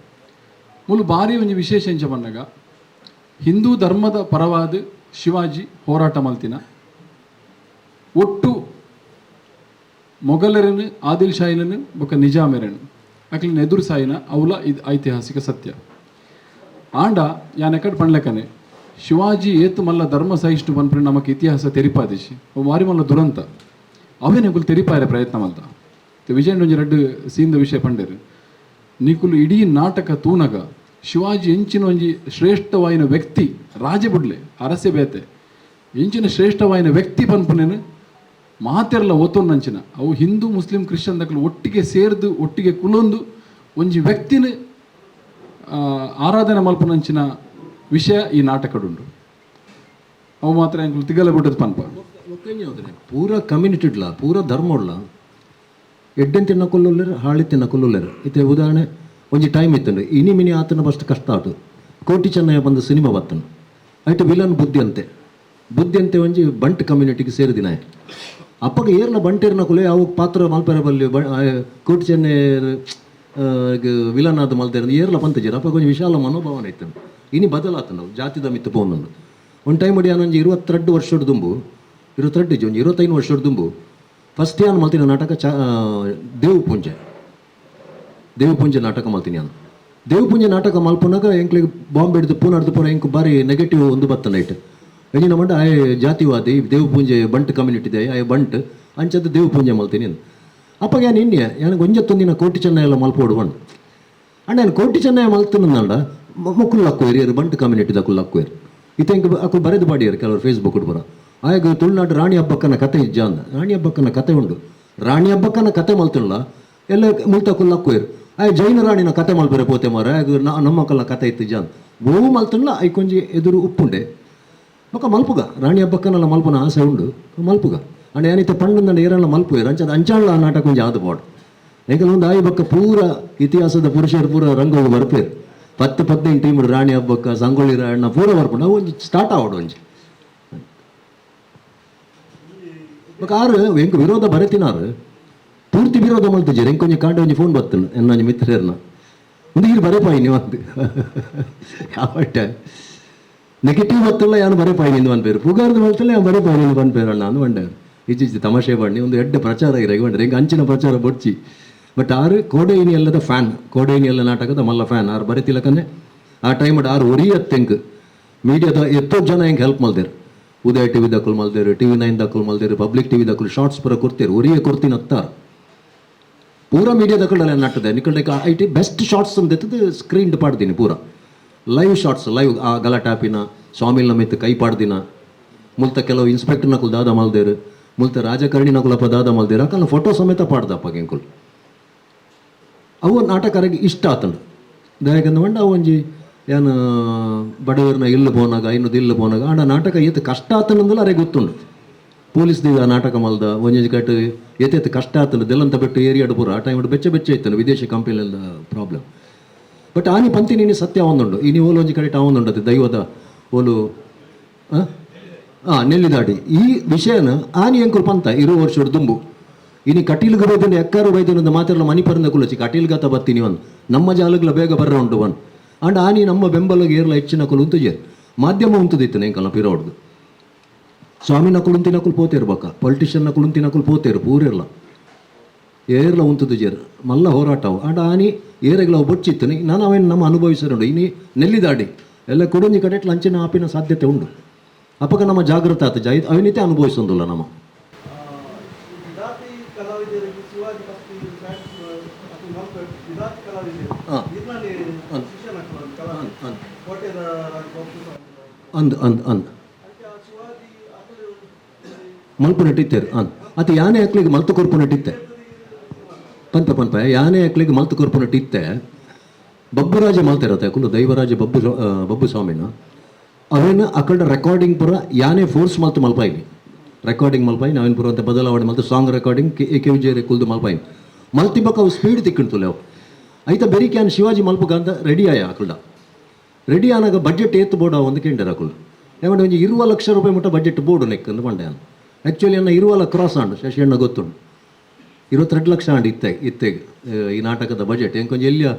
ಮೂಲು ಭಾರಿ ಒಂದು ವಿಶೇಷ ಎಂಚ ಬಂದಾಗ ಹಿಂದೂ ಧರ್ಮದ ಪರವಾದ ಶಿವಾಜಿ ಹೋರಾಟ ಮಲ್ತಿನ ಒಟ್ಟು ಮೊಘಲರನ್ನು ಆದಿಲ್ ಶಾಹಿಲನ್ನು ಬೊಕ್ಕ ನಿಜಾಮೇರನ್ನು ಅಕ್ಲಿನ ಎದುರು ಸಾಯಿನ ಅವಲ ಇದು ಐತಿಹಾಸಿಕ ಸತ್ಯ ಆಂಡ ಯಾನೆಕಡ್ ಪಣ್ಲೆಕ್ಕನೆ ಶಿವಾಜಿ ಏತು ಮಲ್ಲ ಧರ್ಮ ಸಹಿಷ್ಣು ಪನ್ಪುನ ನಮಕ್ ಇತಿಹಾಸ ತೆರಿಪಾದಿಶಿ ವಾರಿ ಮಲ್ಲ ದುರಂತ ಅವೇ ನಿಕುಲು ತೆರಿಪಾರೆ ಪ್ರಯತ್ನ ಮಲ್ತ ವಿಜಯ್ ಒಂಜಿ 2 ಸೀನ್ದ ವಿಷಯ ಪಂಡೇರು ನಿಕುಲು ಇಡೀ ನಾಟಕ ತೂನಗ ಶಿವಾಜಿ ಎಂಚಿನ ಒಂಜಿ ಶ್ರೇಷ್ಠವಾಯಿನ ವ್ಯಕ್ತಿ ರಾಜೆ ಬುಡ್ಲೆ ಅರಸೆ ಬೇತೆ ಎಂಚಿನ ಶ್ರೇಷ್ಠವಾಯಿನ ವ್ಯಕ್ತಿ ಪನ್ಪುನೇನು ಮಾತೆರ್ಲ ಓತೊಂದಂಚಿನ ಅವು ಹಿಂದೂ ಮುಸ್ಲಿಂ ಕ್ರಿಶ್ಚಿಯನ್ ದಕ್ಕಲು ಒಟ್ಟಿಗೆ ಸೇರ್ದು ಒಟ್ಟಿಗೆ ಕುಲೊಂದು ಒಂಜಿ ವ್ಯಕ್ತಿನ ಆರಾಧನೆ ಮಲ್ಪನಂಚಿನ ವಿಷಯ ಈ ನಾಟಕಡುಂಡು ಅವು ಮಾತ್ರ ಎಂಕುಲು ತಿಗಲ ಬಿಟ್ಟದ ಪನ್ಪ ಪೂರ ಕಮ್ಯುನಿಟಿಡ್ಲ ಪೂರ ಧರ್ಮ ಉಳ್ಳ ಎಡ್ಡೆನ್ ತಿನ್ನ ಕೊಲ್ಲುಲ್ಲೇರು ಹಾಳಿ ತಿನ್ನ ಕೊಲ್ಲುಲ್ಲೇರು ಇತ್ತೆ ಉದಾಹರಣೆ ಒಂಜಿ ಟೈಮ್ ಇತ್ತಂಡು ಇನಿ ಮಿನಿ ಆತನ ಫಸ್ಟ್ ಕಷ್ಟ ಆಟು ಕೋಟಿ ಚೆನ್ನಯ್ಯ ಬಂದು ಸಿನಿಮಾ ಬತ್ತನು ಐಟು ವಿಲನ್ ಬುದ್ಧಿ ಅಂತೆ ಒಂಜಿ ಬಂಟ್ ಕಮ್ಯುನಿಟಿಗೆ ಸೇರಿದಿನ ಅಪ್ಪಗ ಏರ್ಲ ಬಂಟೇರ್ನ ಕುಲೆ ಅವು ಪಾತ್ರ ಮಲ್ಪೆರ ಬಲ್ಲಿ ಕೋಟಿ ಚೆನ್ನಯ್ಯ ವಿಲನ್ ಆದ ಮಲ್ತೇರ ಏರ್ಲ ಪಂತಜೀರ ಅಪ್ಪ ಕೊಂಚ ವಿಶಾಲ ಮನೋಭಾವನೆ ಇತ್ತನು ಇನಿ ಬದಲಾತನು ಜಾತಿದ ಮಿತ್ತು ಪೋನಂದು ಒಂದು ಟೈಮ್ ಅಡಿ ಒಂಜಿ 22 ವರ್ಷದ ದುಂಬು 22 ಇಜ್ಜಿ ಒಂಜಿ 25 ವರ್ಷದ ದುಂಬು ಫಸ್ಟ್ ಯಾನು ಮಲ್ತಿನ ನಾಟಕ ದೇವಪುಂಜೆ ನಾಟಕ ಮಲ್ತೀನಿ ನಾನು ದೇವಪುಂಜೆ ನಾಟಕ ಮಲ್ಪನಾಗ ಎಂಕ್ಲಿಗೆ ಬಾಂಬ್ ಹಿಡಿದು ಪೂನಾಡ್ದು ಪೂರ ಎಂಕ್ ಬಾರಿ ನೆಗೆಟಿವ್ ಒಂದು ಬತ್ತ ನೈಟ್ ಎಂಜಿನ ಮಂಡ ಆಯ್ ಜಾತಿವಾದಿ ದೇವಪುಂಜೆ ಬಂಟ್ ಕಮ್ಯುನಿಟಿ ದೇ ಆಯ್ ಬಂಟ್ ಅಂಚದ್ದು ದೇವಪುಂಜೆ ಮಲ್ತೀನಿ ಅಪ್ಪಗೆ ನಾನು ಇನ್ನೆ ನನಗೆ ಒಂಜತ್ತೊಂದಿನ ಕೋಟಿ ಚೆನ್ನೈ ಎಲ್ಲ ಮಲ್ಪೋಡು ಬಂಡು ಅಂಡ್ ನಾನು ಕೋಟಿ ಚೆನ್ನೈ ಮಲ್ತನಂದ ಮಕ್ಕಳು ಲಕ್ಕೋಯ್ರಿ ಅದು ಬಂಟ್ ಕಮ್ಯುನಿಟಿ ದಕ್ಕಲು ಲಕ್ಕೋಯ್ರಿ ಇತ್ತ ಎಂಕ್ ಅಕ್ಕಳು ಬರೆದು ಬಾಡಿಯರು ಕೆಲವರು ಫೇಸ್ಬುಕ್ ಪುರ ಆಗ ತುಳುನಾಡು ರಾಣಿ ಹಬ್ಬಕ್ಕನ ಕತೆ ಇಜ್ಜ ಅಂದ ರಾಣಿ ಹಬ್ಬಕ್ಕನ ಕತೆ ಉಂಡು ರಾಣಿ ಹಬ್ಬಕ್ಕನ ಕತೆ ಮಲ್ತಿಲ್ಲ ಎಲ್ಲ ಮುಲ್ತಕ್ಕಳು ಲಕ್ಕೋಯ್ರು ಆಯ್ ಜೈನ ರಾಣಿನ ಕತೆ ಮಲ್ಪರೆ ಪೋತೆ ಮಾರ ಆಗ ನಮ್ಮ ಮಕ್ಕಳನ್ನ ಕತೆ ಇತ್ತು ಜಾನ್ ಬೋವು ಮಲ್ತಲ್ಲ ಐ ಕೊಂಜಿ ಎದುರು ಉಪ್ಪುಂಡೆ ಬೊಕ್ಕ ಮಲ್ಪುಗ ರಾಣಿ ಹಬ್ಬಕ್ಕನೆಲ್ಲ ಮಲ್ಪನ ಆಸೆ ಉಂಡು ಮಲ್ಪುಗ ಅಂಡ್ ಏನಿತ್ತು ಪಂಡಂದ ಏರೆಲ್ಲ ಮಲ್ಪುಯ್ರು ಅಂಚದ ಅಂಚಾಳ ನಾಟಕ ಕೊಂಚ ಆದ ಬಾಡು ಎಂಕಲ್ ಒಂದು ಆಯ್ ಬಕ್ಕ ಪೂರ ಇತಿಹಾಸದ ಪುರುಷರು ಪೂರ ರಂಗೋಗಿ ಬರ್ಪೇರು 10-15 ಟೀಮ್ ರಾಣಿ ಹಬ್ಬಕ್ಕ ಸಂಗೊಳ್ಳಿ ರಾಯಣ್ಣ ಪೂರ ಬರ್ಪುಂಡು ಅವು ಒಂಜಿ ಸ್ಟಾರ್ಟ್ ಆವಡು ಒಂಜಿ ಬಟ್ ಆರು ಎಂಕ್ ವಿರೋಧ ಬರೆತಿನಾರು ಪೂರ್ತಿ ವಿರೋಧ ಮಲ್ತಿದ್ದೀರಿ ಎಂಕ್ ಕೊಂಚ ಕಾಂಡೆ ಒಂಜಿ ಫೋನ್ ಬರ್ತನು ಎನ್ನ ಮಿತ್ರರ್ನ ಒಂದು ಈರು ಬರೆಪಾಯಿ ನೀವು ಅಂದು ಯಾವಟ್ಟ ನೆಗೆಟಿವ್ ಬತ್ತಲ್ಲ ಯಾನು ಬರೆಪಾಯಿ ನಿಂದು ಅನ್ಪೇರು ಪುಗಾರ್ದು ಬರ್ತಲ್ಲ ಯಾನು ಬರೆಪಾಯಿ ನಿಂದು ಅನ್ಪೇರು ಅಣ್ಣ ಅಂದು ಬಂಡೆ ಇಚ್ಚಿಚ್ಚಿ ತಮಾಷೆ ಮಾಡಿ ಒಂದು ಎಡ್ಡೆ ಪ್ರಚಾರ ಇರಾಗಿ ಬಂಡ್ರೆ ಹೆಂಗೆ ಅಂಚಿನ ಪ್ರಚಾರ ಬೊಡ್ಚಿ ಬಟ್ ಆರು ಕೋಡೈನಿ ಎಲ್ಲದ ಫ್ಯಾನ್ ಕೋಡೈನಿ ಎಲ್ಲ ನಾಟಕದ ಮಲ್ಲ ಫ್ಯಾನ್ ಆರು ಬರೆತಿಲಕನ್ನೇ ಆ ಟೈಮ್ ಆರು ಒರಿಯತ್ತೆಂಕ್ ಮೀಡಿಯಾದ ಎಷ್ಟೋ ಜನ ಹೆಂಗೆ ಹೆಲ್ಪ್ ಮಲ್ದೇರು ಉದಯ ಟಿವಿ ದಕ್ಕಲು ಮಲ್ದೇರು TV9 ದಕ್ಕಲು ಮಲ್ದೇರು ಪಬ್ಲಿಕ್ ಟಿವಿ ದಕ್ಕಲು ಶಾರ್ಟ್ಸ್ ಪುರ ಕೊಡ್ತೇರು ಒರಿಯ ಕೊಡ್ತೀನಿ ಹತ್ತಾರು ಪೂರ ಮೀಡಿಯಾ ದಕ್ಕಳೆಲ್ಲ ನಟ್ಟದೆ ನಿಕಲ್ಡೆ ಐಟಿ ಬೆಸ್ಟ್ ಶಾರ್ಟ್ಸ್ ಅಂದೆತ್ತದು ಸ್ಕ್ರೀನ್ ಪಾಡ್ದೀನಿ ಪೂರ ಲೈವ್ ಶಾರ್ಟ್ಸ್ ಲೈವ್ ಆ ಗಲಾಟಾಪಿನ ಸ್ವಾಮಿಲ್ನ ಮಿತ್ತು ಕೈ ಪಾಡ್ದಿನ ಮುಲ್ತ ಕೆಲವು ಇನ್ಸ್ಪೆಕ್ಟರ್ ನಕುಲು ದಾದ ಮಲ್ದೇರು ಮುಲ್ತ ರಾಜಕಾರಣಿ ನಕುಲಪ್ಪ ದಾದ ಮಲ್ದೇರು ಅಕಲ್ನ ಫೋಟೋ ಸಮೇತ ಪಾಡ್ದಪ್ಪ ಗೆಂಕುಲ್ ಅವು ನಾಟಕರಿಗೆ ಇಷ್ಟ ಆತಂಡು ದಯಕಂದು ಮಂಡ ಅವು ಒಂಜಿ ಏನು ಬಡವರನ್ನ ಇಲ್ಲಿ ಪೋನಾಗ ಇನ್ನೊಂದು ಇಲ್ಲಿ ಪೋನಾಗ ಆಂಡ ನಾಟಕ ಎತ್ತು ಕಷ್ಟ ಆತನಂದಲ್ಲ ಅರೆ ಗೊತ್ತುಂಡು ಪೊಲೀಸ್ ದಿವ ನಾಟಕ ಮಲ್ದ ಒಂಜಿ ಕಟ್ಟು ಎತ್ತೆತ್ತು ಕಷ್ಟ ಆತನು ದೆಲ್ಲಂತ ಬಿಟ್ಟು ಏರಿಯಾಡು ಪೂರ ಆ ಟೈಮ್ ಬೆಚ್ಚ ಬೆಚ್ಚ ಇತ್ತನು ವಿದೇಶಿ ಕಂಪನಿಯಲ್ಲ ಪ್ರಾಬ್ಲಮ್ ಬಟ್ ಆನಿ ಪಂತಿ ನೀನು ಸತ್ಯ ಒಂದುಂಡು ಇನಿ ಓಲು ಒಂಜಿ ಕಡೆ ಒಂದುಂಡು ಅದು ದೈವದ ಓಲು ನೆಲ್ಲಿದಾಡಿ ಈ ವಿಷಯನ ಆನಿ ಎಂಕುಲು ಪಂತ ಇರೋ ವರ್ಷದ ದುಂಬು ಇನಿ ಕಟೀಲ್ಗೆ ಬೈದನ್ನು ಎಕ್ಕಾರು ಬೈದನ್ನು ಮಾತೆಲ್ಲ ಮನಿ ಪರಂದ ಕುಲಚಿ ಕಟೀಲ್ಗತ ಬತ್ತೀನಿ ಒನ್ ನಮ್ಮ ಜಾಲಗ್ಲ ಬೇಗ ಬರ್ರ ಉಂಟು ಒನ್ ಅಂಡ್ ಆನಿ ನಮ್ಮ ಬೆಂಬಲಗೆ ಏರ್ಲ ಹೆಚ್ಚಿನ ಕುಲು ಉಂತುಜೇರು ಮಾಧ್ಯಮ ಉಂತದಿತ್ತು ಎಂಕಲ್ಲ ಪಿರೋಡ್ದು ಸ್ವಾಮಿನ ಕುಳುಂತಿನ ಕುಲು ಪೋತಿರ್ಬೇಕ ಪೊಲಿಟಿಷಿಯನ್ನ ಕುಳುಂತಿನ ಕುಲು ಪೋತೇರು ಪೂರಿರ್ಲ ಏರ್ಲ ಉಂತುಜೇರು ಮಲ್ಲ ಹೋರಾಟವು ಅಂಡ್ ಆನಿ ಏರೆಗ್ಲವು ಬೊಚ್ಚಿತ್ತು ನಾನು ಅವೇನು ನಮ್ಮ ಅನುಭವಿಸಿರುಂಡು ಇನಿ ನೆಲ್ಲಿದಾಡಿ ಎಲ್ಲ ಕುಡುಂಜಿ ಕಡೆ ಲಂಚಿನ ಆಪಿನ ಸಾಧ್ಯತೆ ಉಂಡು ಅಪಕ ನಮ್ಮ ಜಾಗೃತ ಆತ ಜೈ ಅವನಿತೆ ಅನುಭವಿಸೊಂದಿಲ್ಲ ನಮ್ಮ ಅಂದ್ ಅಂದ್ ಅಂದ್ ಮಲ್ಪು ನೆಟ್ಟಿತ್ತೇರು ಅಂದ್ ಅದು ಯಾನೆ ಹಾಕ್ಲಿಕ್ಕೆ ಮಲ್ತು ಕೊರ್ಪು ನೆಟ್ಟಿತ್ತೆ ಪಂಪ ಪಂಪ ಯಾನೆ ಹಾಕ್ಲಿಕ್ಕೆ ಮಲ್ತು ಕೊರ್ಪು ನೆಟ್ಟಿತ್ತೆ ಬಬ್ಬುರಾಜ ಮಲ್ತಿರತ್ತೆ ಕುಲು ದೈವರಾಜ ಬಬ್ಬು ಸ್ವಾಮಿನ ಅವೇನು ಅಕಲ್ಡ ರೆಕಾರ್ಡಿಂಗ್ ಪುರ ಯಾನೇ ಫೋರ್ಸ್ ಮಲ್ತು ಮಲ್ಪಾಯಿನಿ ರೆಕಾರ್ಡಿಂಗ್ ಮಲ್ಪಾಯಿ ನಾವೇನು ಪುರ ಅಂತ ಬದಲಾವಣೆ ಮಲ್ತು ಸಾಂಗ್ ರೆಕಾರ್ಡಿಂಗ್ ಕೆ ವಿಜಯ ಕುಲ್ದು ಮಲ್ಪಾಯಿನಿ ಮಲ್ತಿಬಕ್ಕ ಅವು ಸ್ಪೀಡ್ ತಿಕ್ಕಿಣ್ತುಲೆ ಅವು ಐತ ಬೆರಿ ಕ್ಯಾನ್ ಶಿವಾಜಿ ಮಲ್ಪಗ ಅಂತ ರೆಡಿ ಆಯ ಅಕಲ್ಡ ರೆಡಿ ಆನಾಗ ಬಡ್ಜೆಟ್ ಏತ್ತು ಬೋರ್ಡ್ ಒಂದು ಕೇಂದ್ರ ಅಕುಲ್ ಯಾವಂಡೆ ಒಂದು 20 ಲಕ್ಷ ರೂಪಾಯಿ ಮುಟ್ಟ ಬಡ್ಜೆಟ್ ಬೋರ್ಡು ನೆಕ್ಕಂದು ಮಂಡೆ ಅನ್ನ ಆ್ಯಕ್ಚುಲಿ ಅನ್ನ 20 ಕ್ರಾಸ್ ಆಂಡು ಶಶಿಯಣ್ಣ ಗೊತ್ತುಂಡು 22 ಲಕ್ಷ ಆಂಡು ಇತ್ತೆಗೆ ಈ ನಾಟಕದ ಬಜೆಟ್ ಎಂಕೊಂಜಿ ಎಲ್ಲಿಯ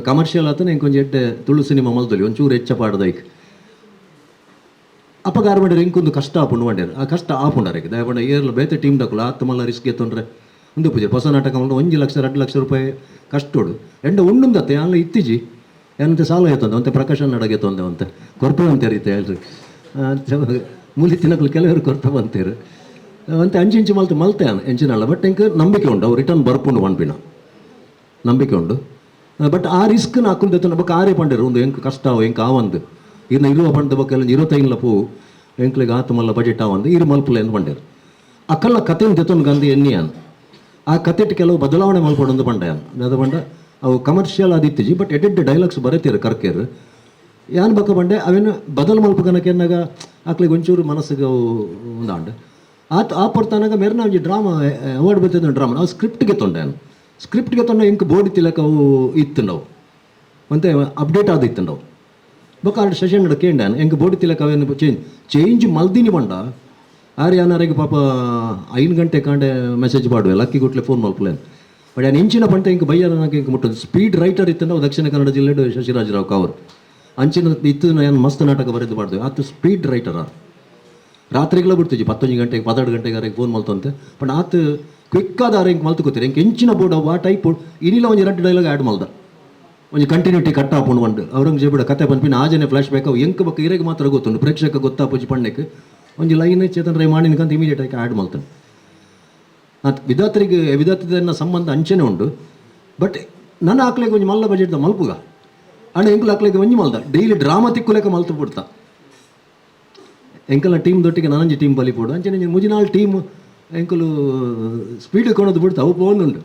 ಕಮರ್ಷಿಯಲ್ ಆತನ ಎಂಕೊಂಜಿ ಎಡ್ಡೆ ತುಳು ಸಿನಿಮಾ ಮಲ್ದಲ್ಲಿ ಒಂಚೂರು ಹೆಚ್ಚ ಪಾಡ್ದೈಕ್ ಅಪಗಾರ ಮಾಡ್ಯಾರ ಇಂಕೊಂದು ಕಷ್ಟ ಆಪುಂಡು ಮಾಡ್ಯಾರ ಆ ಕಷ್ಟ ಆಪುಂಡಾರಿಗೆ ದಯಪಂಡ ಏರ್ಲ ಬೇತೆ ಟೀಮ್ ದಕ್ಕಲು ಆತ ಮಲ್ಲ ರಿಸ್ಕ್ ಎತ್ತೊಂಡ್ರೆ ಒಂದು ಪೂಜೆ ಹೊಸ ನಾಟಕ ಮಲ್ಲ 1 ಲಕ್ಷ 2 ಲಕ್ಷ ರೂಪಾಯಿ ಕಷ್ಟೋಡು ಎಂಡ ಉಂಡುಂದತ್ತೆ ಅಲ್ಲ ಇತ್ತೀಜಿ ಏನಂತೆ ಸಾಲ ಎತ್ತೊಂದೆ ಅಂತೆ ಪ್ರಕಾಶನ ನಡಗೆತ್ತೊಂದೆ ಅಂತೆ ಕೊರ್ಪೆ ಅಂತ ಇರುತ್ತೆ ಹೇಳ್ರಿ ಮೂಲಿ ತಿನ್ನಕಲು ಕೆಲವರು ಕೊರ್ತ ಬಂತೇರು ಅಂತೆ ಅಂಚಿಂಚು ಮಲ್ತೆ ಎಂಚಿನಲ್ಲ ಬಟ್ ಎಂಕ ನಂಬಿಕೆ ಉಂಡು ಅವು ರಿಟರ್ನ್ ಬರ್ಪುಂಡು ಒನ್ಪಿನ ನಂಬಿಕೆ ಉಂಡು ಬಟ್ ಆ ರಿಸ್ಕ್ ಹಾಕೊಂಡು ಎತ್ತ ಬಕ್ಕ ಆರೇ ಪಂಡರು ಒಂದು ಎಂಕ್ ಕಷ್ಟ ಅವು ಎಂಕ ಆವಂದು ಇನ್ನು ಇರುವ ಪಂಡ ಬಕ್ಕ ಎಲ್ಲ 25 ಪೂ ಎಂಕ್ಲಿಗೆ ಆತು ಮಲ್ಲ ಬಜೆಟ್ ಆವಂದು ಇರು ಮಲ್ಪುಲ ಎಂದು ಪಂಡರು ಅಕ್ಕಲ್ಲ ಕತೆ ತೆತ್ತೊಂದು ಗಂದು ಎಣ್ಣೆ ಅನ್ ಆ ಕತೆಟ್ ಕೆಲವು ಬದಲಾವಣೆ ಮಲ್ಪಡೊಂದು ಪಂಡ ಅದು ಪಂಡ ಅವು ಕಮರ್ಷಿಯಲ್ ಆದಿತ್ತೀಜಿ ಬಟ್ ಎಡೆಡ್ ಡೈಲಾಗ್ಸ್ ಬರೀತೀರು ಕರ್ಕೇರು ಯಾನ್ ಬಕ್ಕ ಬಂಡೆ ಅವೇನು ಬದಲು ಮಲ್ಪಕನಕ್ಕೆ ಎನ್ನಾಗ ಆಕ್ಲಿಗೆ ಒಂಚೂರು ಮನಸ್ಸಿಗೆ ಅವು ಒಂದಾಂಡು ಆ ಪೊರ್ತನಾಗ ಮೇರೆ ಒಂಜಿ ಡ್ರಾಮಾ ಅವಾರ್ಡ್ ಬರ್ತಿದ್ದ ಡ್ರಾಮಾ ನಾವು ಸ್ಕ್ರಿಪ್ಟ್ಗೆ ತೊಂಡೆ ಸ್ಕ್ರಿಪ್ಟ್ಗೆ ತೊಂಡ ಇಂಕ ಬೋರ್ಡ್ ತಿಲಕ ಅವು ಇತ್ತು ನಾವು ಮತ್ತೆ ಅಪ್ಡೇಟ್ ಆದಿತ್ತು ನಾವು ಬೊಕ್ಕ ಆಡು ಶಶಿಯಣ್ಣ ಕೇಂಡಾನು ಎಂಕ ಬೋರ್ಡ್ ತಿಲಕ ಅವೇನು ಚೇಂಜ್ ಮಲ್ದಿನಿ ಬಂಡ ಆರು ಯಾನಾರಿಗೆ ಪಾಪ 5 ಗಂಟೆ ಕಾಂಡೆ ಮೆಸೇಜ್ ಮಾಡುವೆ ಲಕ್ಕಿ ಗುಟ್ಲೆ ಫೋನ್ ಮಲ್ಪಲೇನು ಬಟ್ ನಾನು ಇಂಚಿನ ಪಂಟ ಇಂಕ ಬೈಯರ ನನಗೆ ಇಂಕ ಮುಟ್ಟೋದು ಸ್ಪೀಡ್ ರೈಟರ್ ಇತ್ತು ನಾವು ದಕ್ಷಿಣ ಕನ್ನಡ ಜಿಲ್ಲೆಡು ಶಶಿರಾಜರಾವ್ ಕಾವರು ಅಂಚಿನ ಇತ್ತು ಏನು ಮಸ್ತ್ ನಾಟಕ ಬರೆದು ಮಾಡ್ದೇವೆ ಆತು ಸ್ಪೀಡ್ ರೈಟರ್ ರಾತ್ರಿಗೆಲ್ಲ ಬಿಡ್ತೀವಿ 11 ಗಂಟೆಗೆ 12 ಗಂಟೆಗೆ ಫೋನ್ ಮಲ್ತಂತೆ ಬಟ್ ಆತು ಕ್ವಿಕ್ಕಾದ ಇಂಕ ಮಲ್ತುಕೋತೀರಿ ಇಂಕ ಎಂಚಿನ ಬೋರ್ಡ್ ಅವು ಆ ಟೈಪ್ ಇನ್ನಿಲ್ಲ ಒಂದು 2 ಡೈಲಾಗ್ ಆ್ಯಡ್ ಮಲ್ದ ಒಂದು ಕಂಟಿನ್ಯೂಟಿ ಕಟ್ ಹಾಕೊಂಡು ಒಂದು ಔರಂಗಜೇಬಿಡ ಕತೆ ಪಂಪಿನ ಆಜನೆ ಫ್ಲಾಶ್ ಬ್ಯಾಕ್ ಅವು ಎಂಕ ಬಕ್ಕ ಇರೆಗೆ ಮಾತ್ರ ಗೊತ್ತುಂಡು ಪ್ರೇಕ್ಷಕ ಗೊತ್ತಾಪುಜಿ ಪಣ್ಣಕ್ಕೆ ಒಂದು ಲೈನ್ ಚೇತನ್ ರೈ ಮಾಡಿನಕಂತ ಇಮಿಡಿಯೇಟ್ ಆಗಿ ಆ್ಯಡ್ ಮಲ್ತಾನೆ ಅದು ವಿಧಾತನ ಸಂಬಂಧ ಅಂಚೆನೇ ಉಂಡು ಬಟ್ ನನ್ನ ಹಾಕ್ಲಿಕ್ಕೆ ಒಂದು ಮಲ್ಲ ಬಜೆಟ್ದ ಮಲ್ಪುಗ ಅಣ್ಣ ಎಂಕಲ್ ಹಾಕ್ಲಿಕ್ಕೆ ಒಂಜಿ ಮಲ್ದ ಡೈಲಿ ಡ್ರಾಮಾ ತಿಕ್ಕುಲೆಕ್ಕ ಮಲ್ತು ಬಿಡ್ತಾ ಎಂಕಲ್ನ ಟೀಮ್ ದೊಟ್ಟಿಗೆ ನನಂಜಿ ಟೀಮ್ ಬಲಿ ಪೋಡು ಅಂಚೆ ಮುಜಿನಾಲ್ ಟೀಮ್ ಎಂಕಲು ಸ್ಪೀಡ್ ಕೊಡೋದು ಬಿಡ್ತಾ ಅವು ಪೋನುಂಡು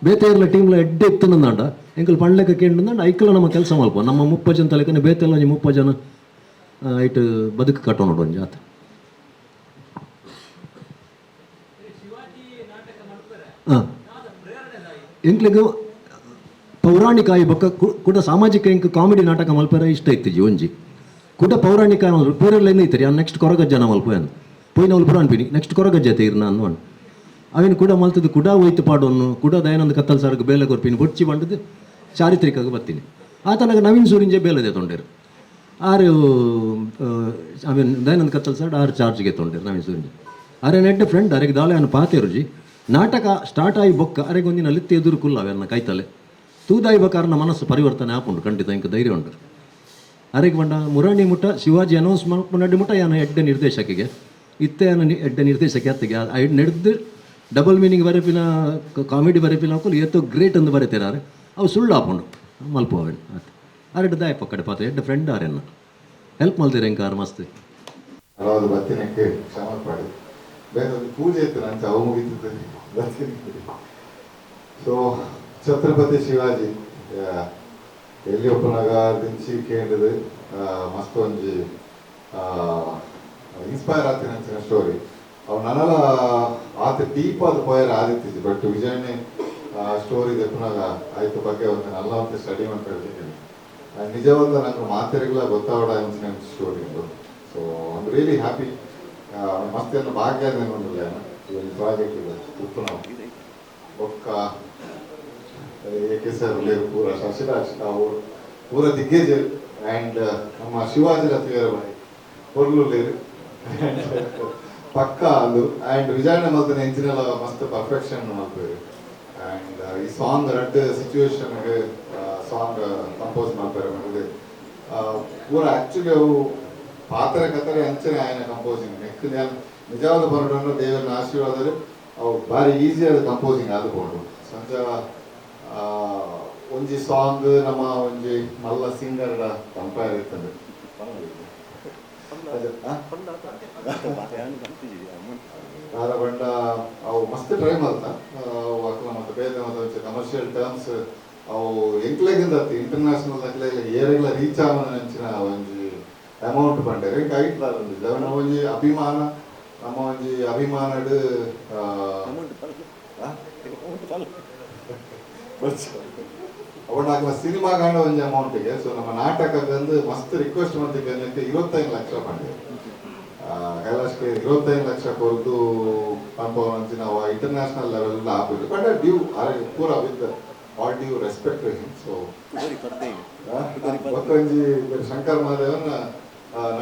ಬೇತೆಯರ್ಲ ಟೀಮ್ಲ ಎಡ್ಡೆ ಇತ್ತು ನಂದಾಂಡ ಎಂಕಲ್ ಪಣ್ಲೆಕ್ಕ ಕೇಂಡು ಐಕಲ ನಮ್ಮ ಕೆಲಸ ಮಲ್ಪ ನಮ್ಮ 30 ಜನ ತಲೆಕನೆ ಬೇತೆಲ್ಲ ಒಂಜಿ 30 ಜನ ಐಟ್ ಬದುಕು ಕಟ್ಟೋ ನೋಡು ಒಂಜಿ ಆತ ಎಂಕ್ಲಿಗೆ ಪೌರಾಣಿಕ ಈ ಬೊಕ್ಕ ಕೂಡ ಸಾಮಾಜಿಕ ಇಂಕ ಕಾಮಿಡಿ ನಾಟಕ ಮಲ್ಪರ ಇಷ್ಟ ಇತ್ತಿಜಿ ಒಂಜಿ ಕೂಡ ಪೌರಾಣಿಕ ಪೂರೆಲ್ಲ ಏನು ಇತ್ತರಿ ಆ ನೆಕ್ಸ್ಟ್ ಕೊರಗ ಜನ ಮಲ್ಪೇನು ಪೋಯಿನವಳು ಪುರ ಅನ್ಪಿನಿ ನೆಕ್ಸ್ಟ್ ಕೊರಗಜ್ಜೆ ತೀರ್ನ ಅನ್ವನ್ ಅವೇನು ಕೂಡ ಮಲ್ತದ್ದು ಕೂಡ ಹೋಯ್ತು ಪಾಡೋನು ಕೂಡ ದಯಾನಂದ ಕತ್ತಲ್ ಸಾರ್ಗೆ ಬೇಲೆ ಕೊರ್ಪಿನಿ ಬೊಚ್ಚಿ ಬಂಡದು ಚಾರಿತ್ರಿಕಾಗ ಬರ್ತೀನಿ ಆತನಾಗ ನವೀನ್ ಸೂರಿಂಜೆ ಬೇಲೆದೆ ತೊಂಡೇರು ಆರು ಅವೇನು ದಯಾನಂದ ಕತ್ತಲ್ ಸಾರ್ ಆರು ಚಾರ್ಜ್ಗೆ ತೊಂಡೇರು ನವೀನ್ ಸೂರಿಂಜೆ ಅರೆ ನೆಡ್ಡೆ ಫ್ರೆಂಡ್ ಅರೆಗೆ ದಾಳೆ ಅನ್ನು ಪಾತೇರುಜಿ ನಾಟಕ ಸ್ಟಾರ್ಟ್ ಆಗಿ ಬೊಕ್ಕ ಅರೆಗೆ ಒಂದಿನ ಅಲ್ಲಿತ್ತೆ ಎದುರು ಕುಲ್ಲ ಅವೆನ್ನ ಕೈತಲೆ ತೂದಾಯಿ ಬಕಾರನ ಮನಸ್ಸು ಪರಿವರ್ತನೆ ಆಪುಂಡು ಖಂಡಿತ ಇಂಕ ಧೈರ್ಯ ಉಂಟು ಅರೆಗೆ ಬಂಡ ಮುರಾಣಿ ಮುಟ್ಟ ಶಿವಾಜಿ ಅನೌನ್ಸ್ ಮಾಡಿ ಮುಟ್ಟ ಯಾನ ಎಡ್ಡೆ ನಿರ್ದೇಶಕಿಗೆ ಇತ್ತೆ ಎಡ್ಡೆ ನಿರ್ದೇಶಕ ಅತ್ತಿಗೆ ಐದು ನಡೆದು ಡಬಲ್ ಮೀನಿಂಗ್ ಬರೆಪಿನ ಕಾಮಿಡಿ ಬರೆಪಿನ ಹಾಕೊಂಡು ಎತ್ತೋ ಗ್ರೇಟ್ ಅಂತ ಬರೀತಾರೆ ಅವು ಸುಳ್ಳು ಹಾಕೊಂಡು ಮಲ್ಪ ಅವೇನು ಆಯ್ತು ಅರೆಡ್ಡು ದಾಯ ಪಕ್ಕಡೆ ಪಾತ್ರ ಎಡ್ಡೆ ಫ್ರೆಂಡ್ ಆರೆನ್ನ ಹೆಲ್ಪ್ ಮಾಡ್ತೀರಿ ಹೆಂಗಾರು ಮಸ್ತ್ ಹಲವಾರು ಬರ್ತೀನಕ್ಕೆ ಕ್ಷಮ ಪಡಿ ಬೇರೆ ಪೂಜೆ ಇತ್ತು ನಂಗೆ ಅವು ಮುಗಿತದೆ ಬರ್ತೀನಿ. ಸೊ ಛತ್ರಪತಿ ಶಿವಾಜಿ ಎಲ್ಲಿ ಒಪ್ಪನಾಗ ದಿಂಚಿ ಕೇಳಿದು ಮಸ್ತ್ ಒಂಜಿ ಇನ್ಸ್ಪೈರ್ ಆಗ್ತೀನಿ ಅಂಚಿನ ಸ್ಟೋರಿ ಅವು ನನ್ನಲ್ಲ ಆತ ಡೀಪ್ ಆದ ಪೋಯರ್ ಆದಿತ್ತಿದ್ದು ಬಟ್ ವಿಜಯನೇ ಸ್ಟೋರಿ ದೆಪ್ಪನಾಗ ಆಯ್ತು ಬಗ್ಗೆ ಒಂದು ನಲ್ಲ ಒಂದು ಸ್ಟಡಿ ಮಾಡ್ಕೊಳ್ತೀನಿ ನಿಜವಾದ ನಂಗೆ ಮಾತೆರೆಗಳ ಗೊತ್ತಾವಡ ಅಂಚಿನ ಸ್ಟೋರಿ ಅದು. ಸೊ ಐಮ್ ರಿಯಲಿ ಹ್ಯಾಪಿ ಮಸ್ತ್ ಏನು ಭಾಗ್ಯ ನೋಡಿಲ್ಲ ಈ ಪ್ರಾಜೆಕ್ಟ್ ಇದೆ ಉಪ್ಪು ಒಕ್ಕ ಏಕೆ ಸರ್ ಪೂರ ಶಶಿರಾಜ್ ಅವರು ಪೂರ ದಿಗ್ಗಜ ಆ್ಯಂಡ್ ನಮ್ಮ ಶಿವಾಜಿ ರಥವೀರ ಬಾಯಿ ಹೊರ್ಲುಲೇರು ಪಕ್ಕ ಅದು ಆ್ಯಂಡ್ ವಿಜಯಣ್ಣ ಮಲ್ತನ ಎಂಚಿನೆಲ್ಲ ಮಸ್ತ್ ಪರ್ಫೆಕ್ಷನ್ ಮಾಡ್ತಾರೆ ಆ್ಯಂಡ್ ಈ ಸಾಂಗ್ ರಡ್ ಸಿಚುವೇಶನ್ಗೆ ಸಾಂಗ್ ಕಂಪೋಸ್ ಮಾಡ್ತಾರೆ ಮಾಡಿದೆ ಪೂರ ಆ್ಯಕ್ಚುಲಿ ಅವು ಪಾತ್ರ ಕಥೆ ಅಂಚನೆ ಆಯ್ನ ಕಂಪೋಸಿಂಗ್ ನೆಕ್ ನಿಜವಾದ ಬರೋಣ ದೇವರ ಆಶೀರ್ವಾದ ಅವು ಭಾರಿ ಈಸಿಯಾದ ಕಂಪೋಸಿಂಗ್ ಆದುಕೊಂಡು ಸಂಜೆ ಒಂಜಿ ಸಾಂಗ್ ನಮ್ಮ ಒಂಜಿ ಮಲ್ಲ ಸಿಂಗರ್ ಕಂಪೇರ್ ಇರ್ತದೆ ಬಂಡ ಅವು ಮಸ್ತ್ ಟ್ರೈ ಮಾಡ್ತಾ ಅವು ಅಕ್ಲ ಮತ್ತೆ ಬೇರೆ ಮತ್ತೆ ಕಮರ್ಷಿಯಲ್ ಟರ್ಮ್ಸ್ ಅವು ಎಂಕ್ಲೆಗಿಂದ ಇಂಟರ್ನ್ಯಾಷನಲ್ ಅಕ್ಲೆ ಏರೆಗ್ಲ ರೀಚ್ ಆಗೋಣ ಅಂಚಿನ ಒಂಜಿ ಅಮೌಂಟ್ ಬಂಡೇರೆ ಕೈಟ್ಲ ನಮ್ಮ ಒಂಜಿ ಅಭಿಮಾನ ನಮ್ಮ ಒಂಜಿ ಅಭಿಮಾನಡ್ ಅವನಾಗ ಸಿನಿಮಾ ಕಾಂಡ ಒಂಜಿ ಅಮೌಂಟಿಗೆ ಸೊ ನಮ್ಮ ನಾಟಕದಂದು ಮಸ್ತ್ ರಿಕ್ವೆಸ್ಟ್ ಮಾಡ್ತಿದ್ದೆ 25 ಲಕ್ಷ ಬಂಡೆ ಕೈಲಾಶ್ಗೆ 25 ಲಕ್ಷ ಕೊರದು ಪಂಪಿ ನಾವು ಇಂಟರ್ನ್ಯಾಷನಲ್ ಲೆವೆಲ್ ಆಗ್ಬೋದು ಬಟ್ ಡ್ಯೂ ಪೂರ with all due respect so ಮತ್ತೊಂಜಿ ಶಂಕರ್ ಮಹಾದೇವನ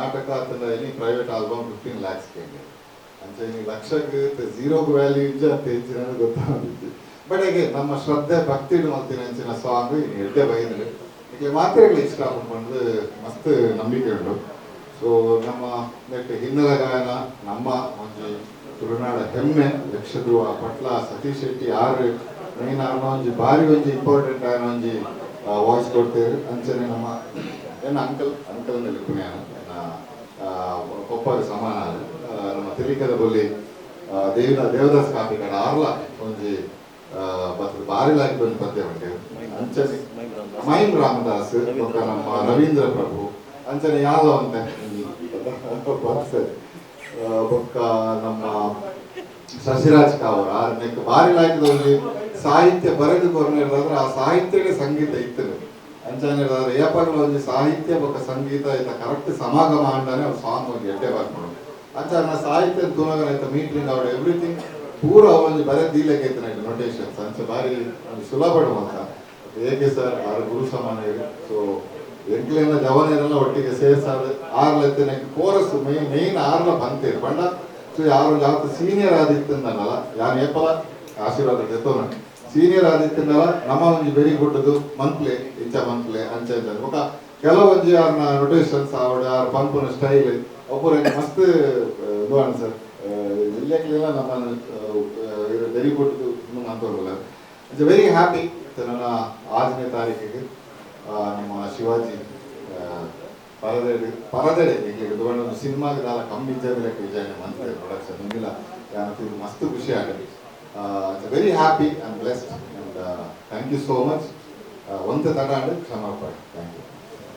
ನಾಟಕ ಅಂತಂದ ಎನಿ ಪ್ರೈವೇಟ್ ಆಲ್ಬಮ್ 15 lakhs ಅಂಚೆ ಲಕ್ಷಕ್ಕೆ ಝೀರೋಗೆ ವ್ಯಾಲ್ಯೂ ಇಜ್ಜ ಅಂತ ಹೆಚ್ಚಿನ ಗೊತ್ತಾಗಿತ್ತು ಬಟ್ ಹಾಗೆ ನಮ್ಮ ಶ್ರದ್ಧೆ ಭಕ್ತಿ ಮಾಡ್ತೀನಿ ಅಂಚಿನ ಸಾಂಗ್ ಇನ್ನು ಎಡ್ಡೆ ಬೈದ್ರೆ ಈಗ ಮಾತ್ರೆಗಳು ಇಷ್ಟ ಆಗ್ಕೊಂಡು ಮಸ್ತ್ ನಂಬಿಕೆ ಉಂಟು ಸೊ ನಮ್ಮ ನೆಟ್ ಹಿನ್ನೆಲೆ ಗಾಯನ ನಮ್ಮ ಒಂಜಿ ತುಳುನಾಡ ಹೆಮ್ಮೆ ಯಕ್ಷಧ್ರುವ ಪಟ್ಲ ಸತೀಶ್ ಶೆಟ್ಟಿ ಆರು ಮೇನ್ ಆರ್ನ ಒಂಜಿ ಭಾರಿ ಒಂಜಿ ಇಂಪಾರ್ಟೆಂಟ್ ಆಯ್ನ ಒಂಜಿ ವಾಯ್ಸ್ ಕೊಡ್ತೇವೆ ಅಂಚನೆ ನಮ್ಮ ಏನ ಅಂಕಲ್ ನೆಲಪುನೆ ಕೊಪ್ಪಗೆ ಸಮಾನ ನಮ್ಮ ತಿರಿಕದ ಬೊಲ್ಲಿ ದೇವದಾಸ್ ಕಾಪಿ ಕಡೆ ಆರ್ಲ ಒಂಜಿ ಭಾರಿ ಲಾಗಿ ಬಂದು ಪದ್ಯ ಉಂಟು ಅಂಚನೆ ಮೈಮ್ ರಾಮದಾಸ್ ಬೊಕ್ಕ ನಮ್ಮ ರವೀಂದ್ರ ಪ್ರಭು ಅಂಚನೆ ಯಾದವ್ ಅಂತ ಬೊಕ್ಕ ನಮ್ಮ ಶಶಿರಾಜ್ ಕಾವೂರ್ ನೆಕ್ ಭಾರಿ ಲಾಯ್ಕದ ಒಂದು ಸಾಹಿತ್ಯ ಬರೆದು ಕೊರನಿರ್ದಾದ್ರೆ ಆ ಸಾಹಿತ್ಯಕ್ಕೆ ಸಂಗೀತ ಇತ್ತು ಅಂಚನೆ ಏಪಗಳ ಒಂದು ಸಾಹಿತ್ಯ ಬೊಕ್ಕ ಸಂಗೀತ ಇತ್ತ ಕರೆಕ್ಟ್ ಸಮಾಗಮ ಅಂಡಾನೆ ಅವ್ರು ಸಾಂಗ್ ಒಂದು ಎಡ್ಡೆ ಬರ್ಕೊಂಡು ಅಂಚನ ಸಾಹಿತ್ಯ ತೂನಗ ಮೀಟ್ರಿಂಗ್ ಅವ್ರ ಎವ್ರಿಥಿಂಗ್ ಪೂರ ಒಂದು ಬರೆ ದೀಲಕ್ಕೆ ಐತೆ ನೈಟ್ ನೊಟೇಷನ್ಸ್ ಅಂಚ ಭಾರಿ ಒಂದು ಸುಲಭ ಅಂತ ಹೇಗೆ ಸರ್ ಆರು ಗುರು ಸಮಾನ ಸೊ ಎಂಕ್ಲೆಲ್ಲ ಜವನೇರೆಲ್ಲ ಒಟ್ಟಿಗೆ ಸೇರ್ಸಾದ ಆರ್ಲತ್ತೆ ನಂಗೆ ಕೋರಸ್ ಮೇನ್ ಆರ್ಲ ಬಂತೇರು ಬಂಡ ಸೊ ಯಾರು ಯಾವತ್ತು ಸೀನಿಯರ್ ಆದಿತ್ತಂದಲ್ಲ ಯಾರು ಏಪಲ ಆಶೀರ್ವಾದ ಎತ್ತೋನ ಸೀನಿಯರ್ ಆದಿತ್ತಂದಲ್ಲ ನಮ್ಮ ಒಂದು ವೆರಿ ಗುಡ್ದು ಮಂತ್ಲೆ ಇಂಚ ಮಂತ್ಲೆ ಅಂಚ ಇಂಚ ಕೆಲವೊಂದು ಯಾರನ್ನ ನೊಟೇಷನ್ಸ್ ಆವಡ ಯಾರ ಪಂಪನ ಸ್ಟೈಲ್ ಒಬ್ಬರು ಮಸ್ತ್ ನೋಡೋಣ ಸರ್ ಇಲ್ಲಕ್ಕೆಲ್ಲ ನಮ್ಮ ವೆರಿ ಗುಡ್ ಅಂತವರಲ್ಲ ಇಟ್ಸ್ ವೆರಿ ಹ್ಯಾಪಿ ನನ್ನ 6ನೇ ತಾರೀಕಿಗೆ ನಮ್ಮ ಶಿವಾಜಿ ಪರದೆಡೆ ಒಂದು ಸಿನಿಮಾಗೆ ನಾಲ್ಕು ಕಮ್ಮಿ ಇದ್ದಕ್ಕೆ ವಿಜಯ ಮಂತ್ರಿ ಪ್ರೊಡಕ್ಷನ್ ನಿಮ್ಮಿಲ್ಲ ಯಾರು ಮಸ್ತ್ ಖುಷಿ ಆಗುತ್ತೆ it's very happy and blessed and thank you so much ಒಂದೇ ತಡ ಕ್ಷಮಾಪಣೆ ಥ್ಯಾಂಕ್ ಯು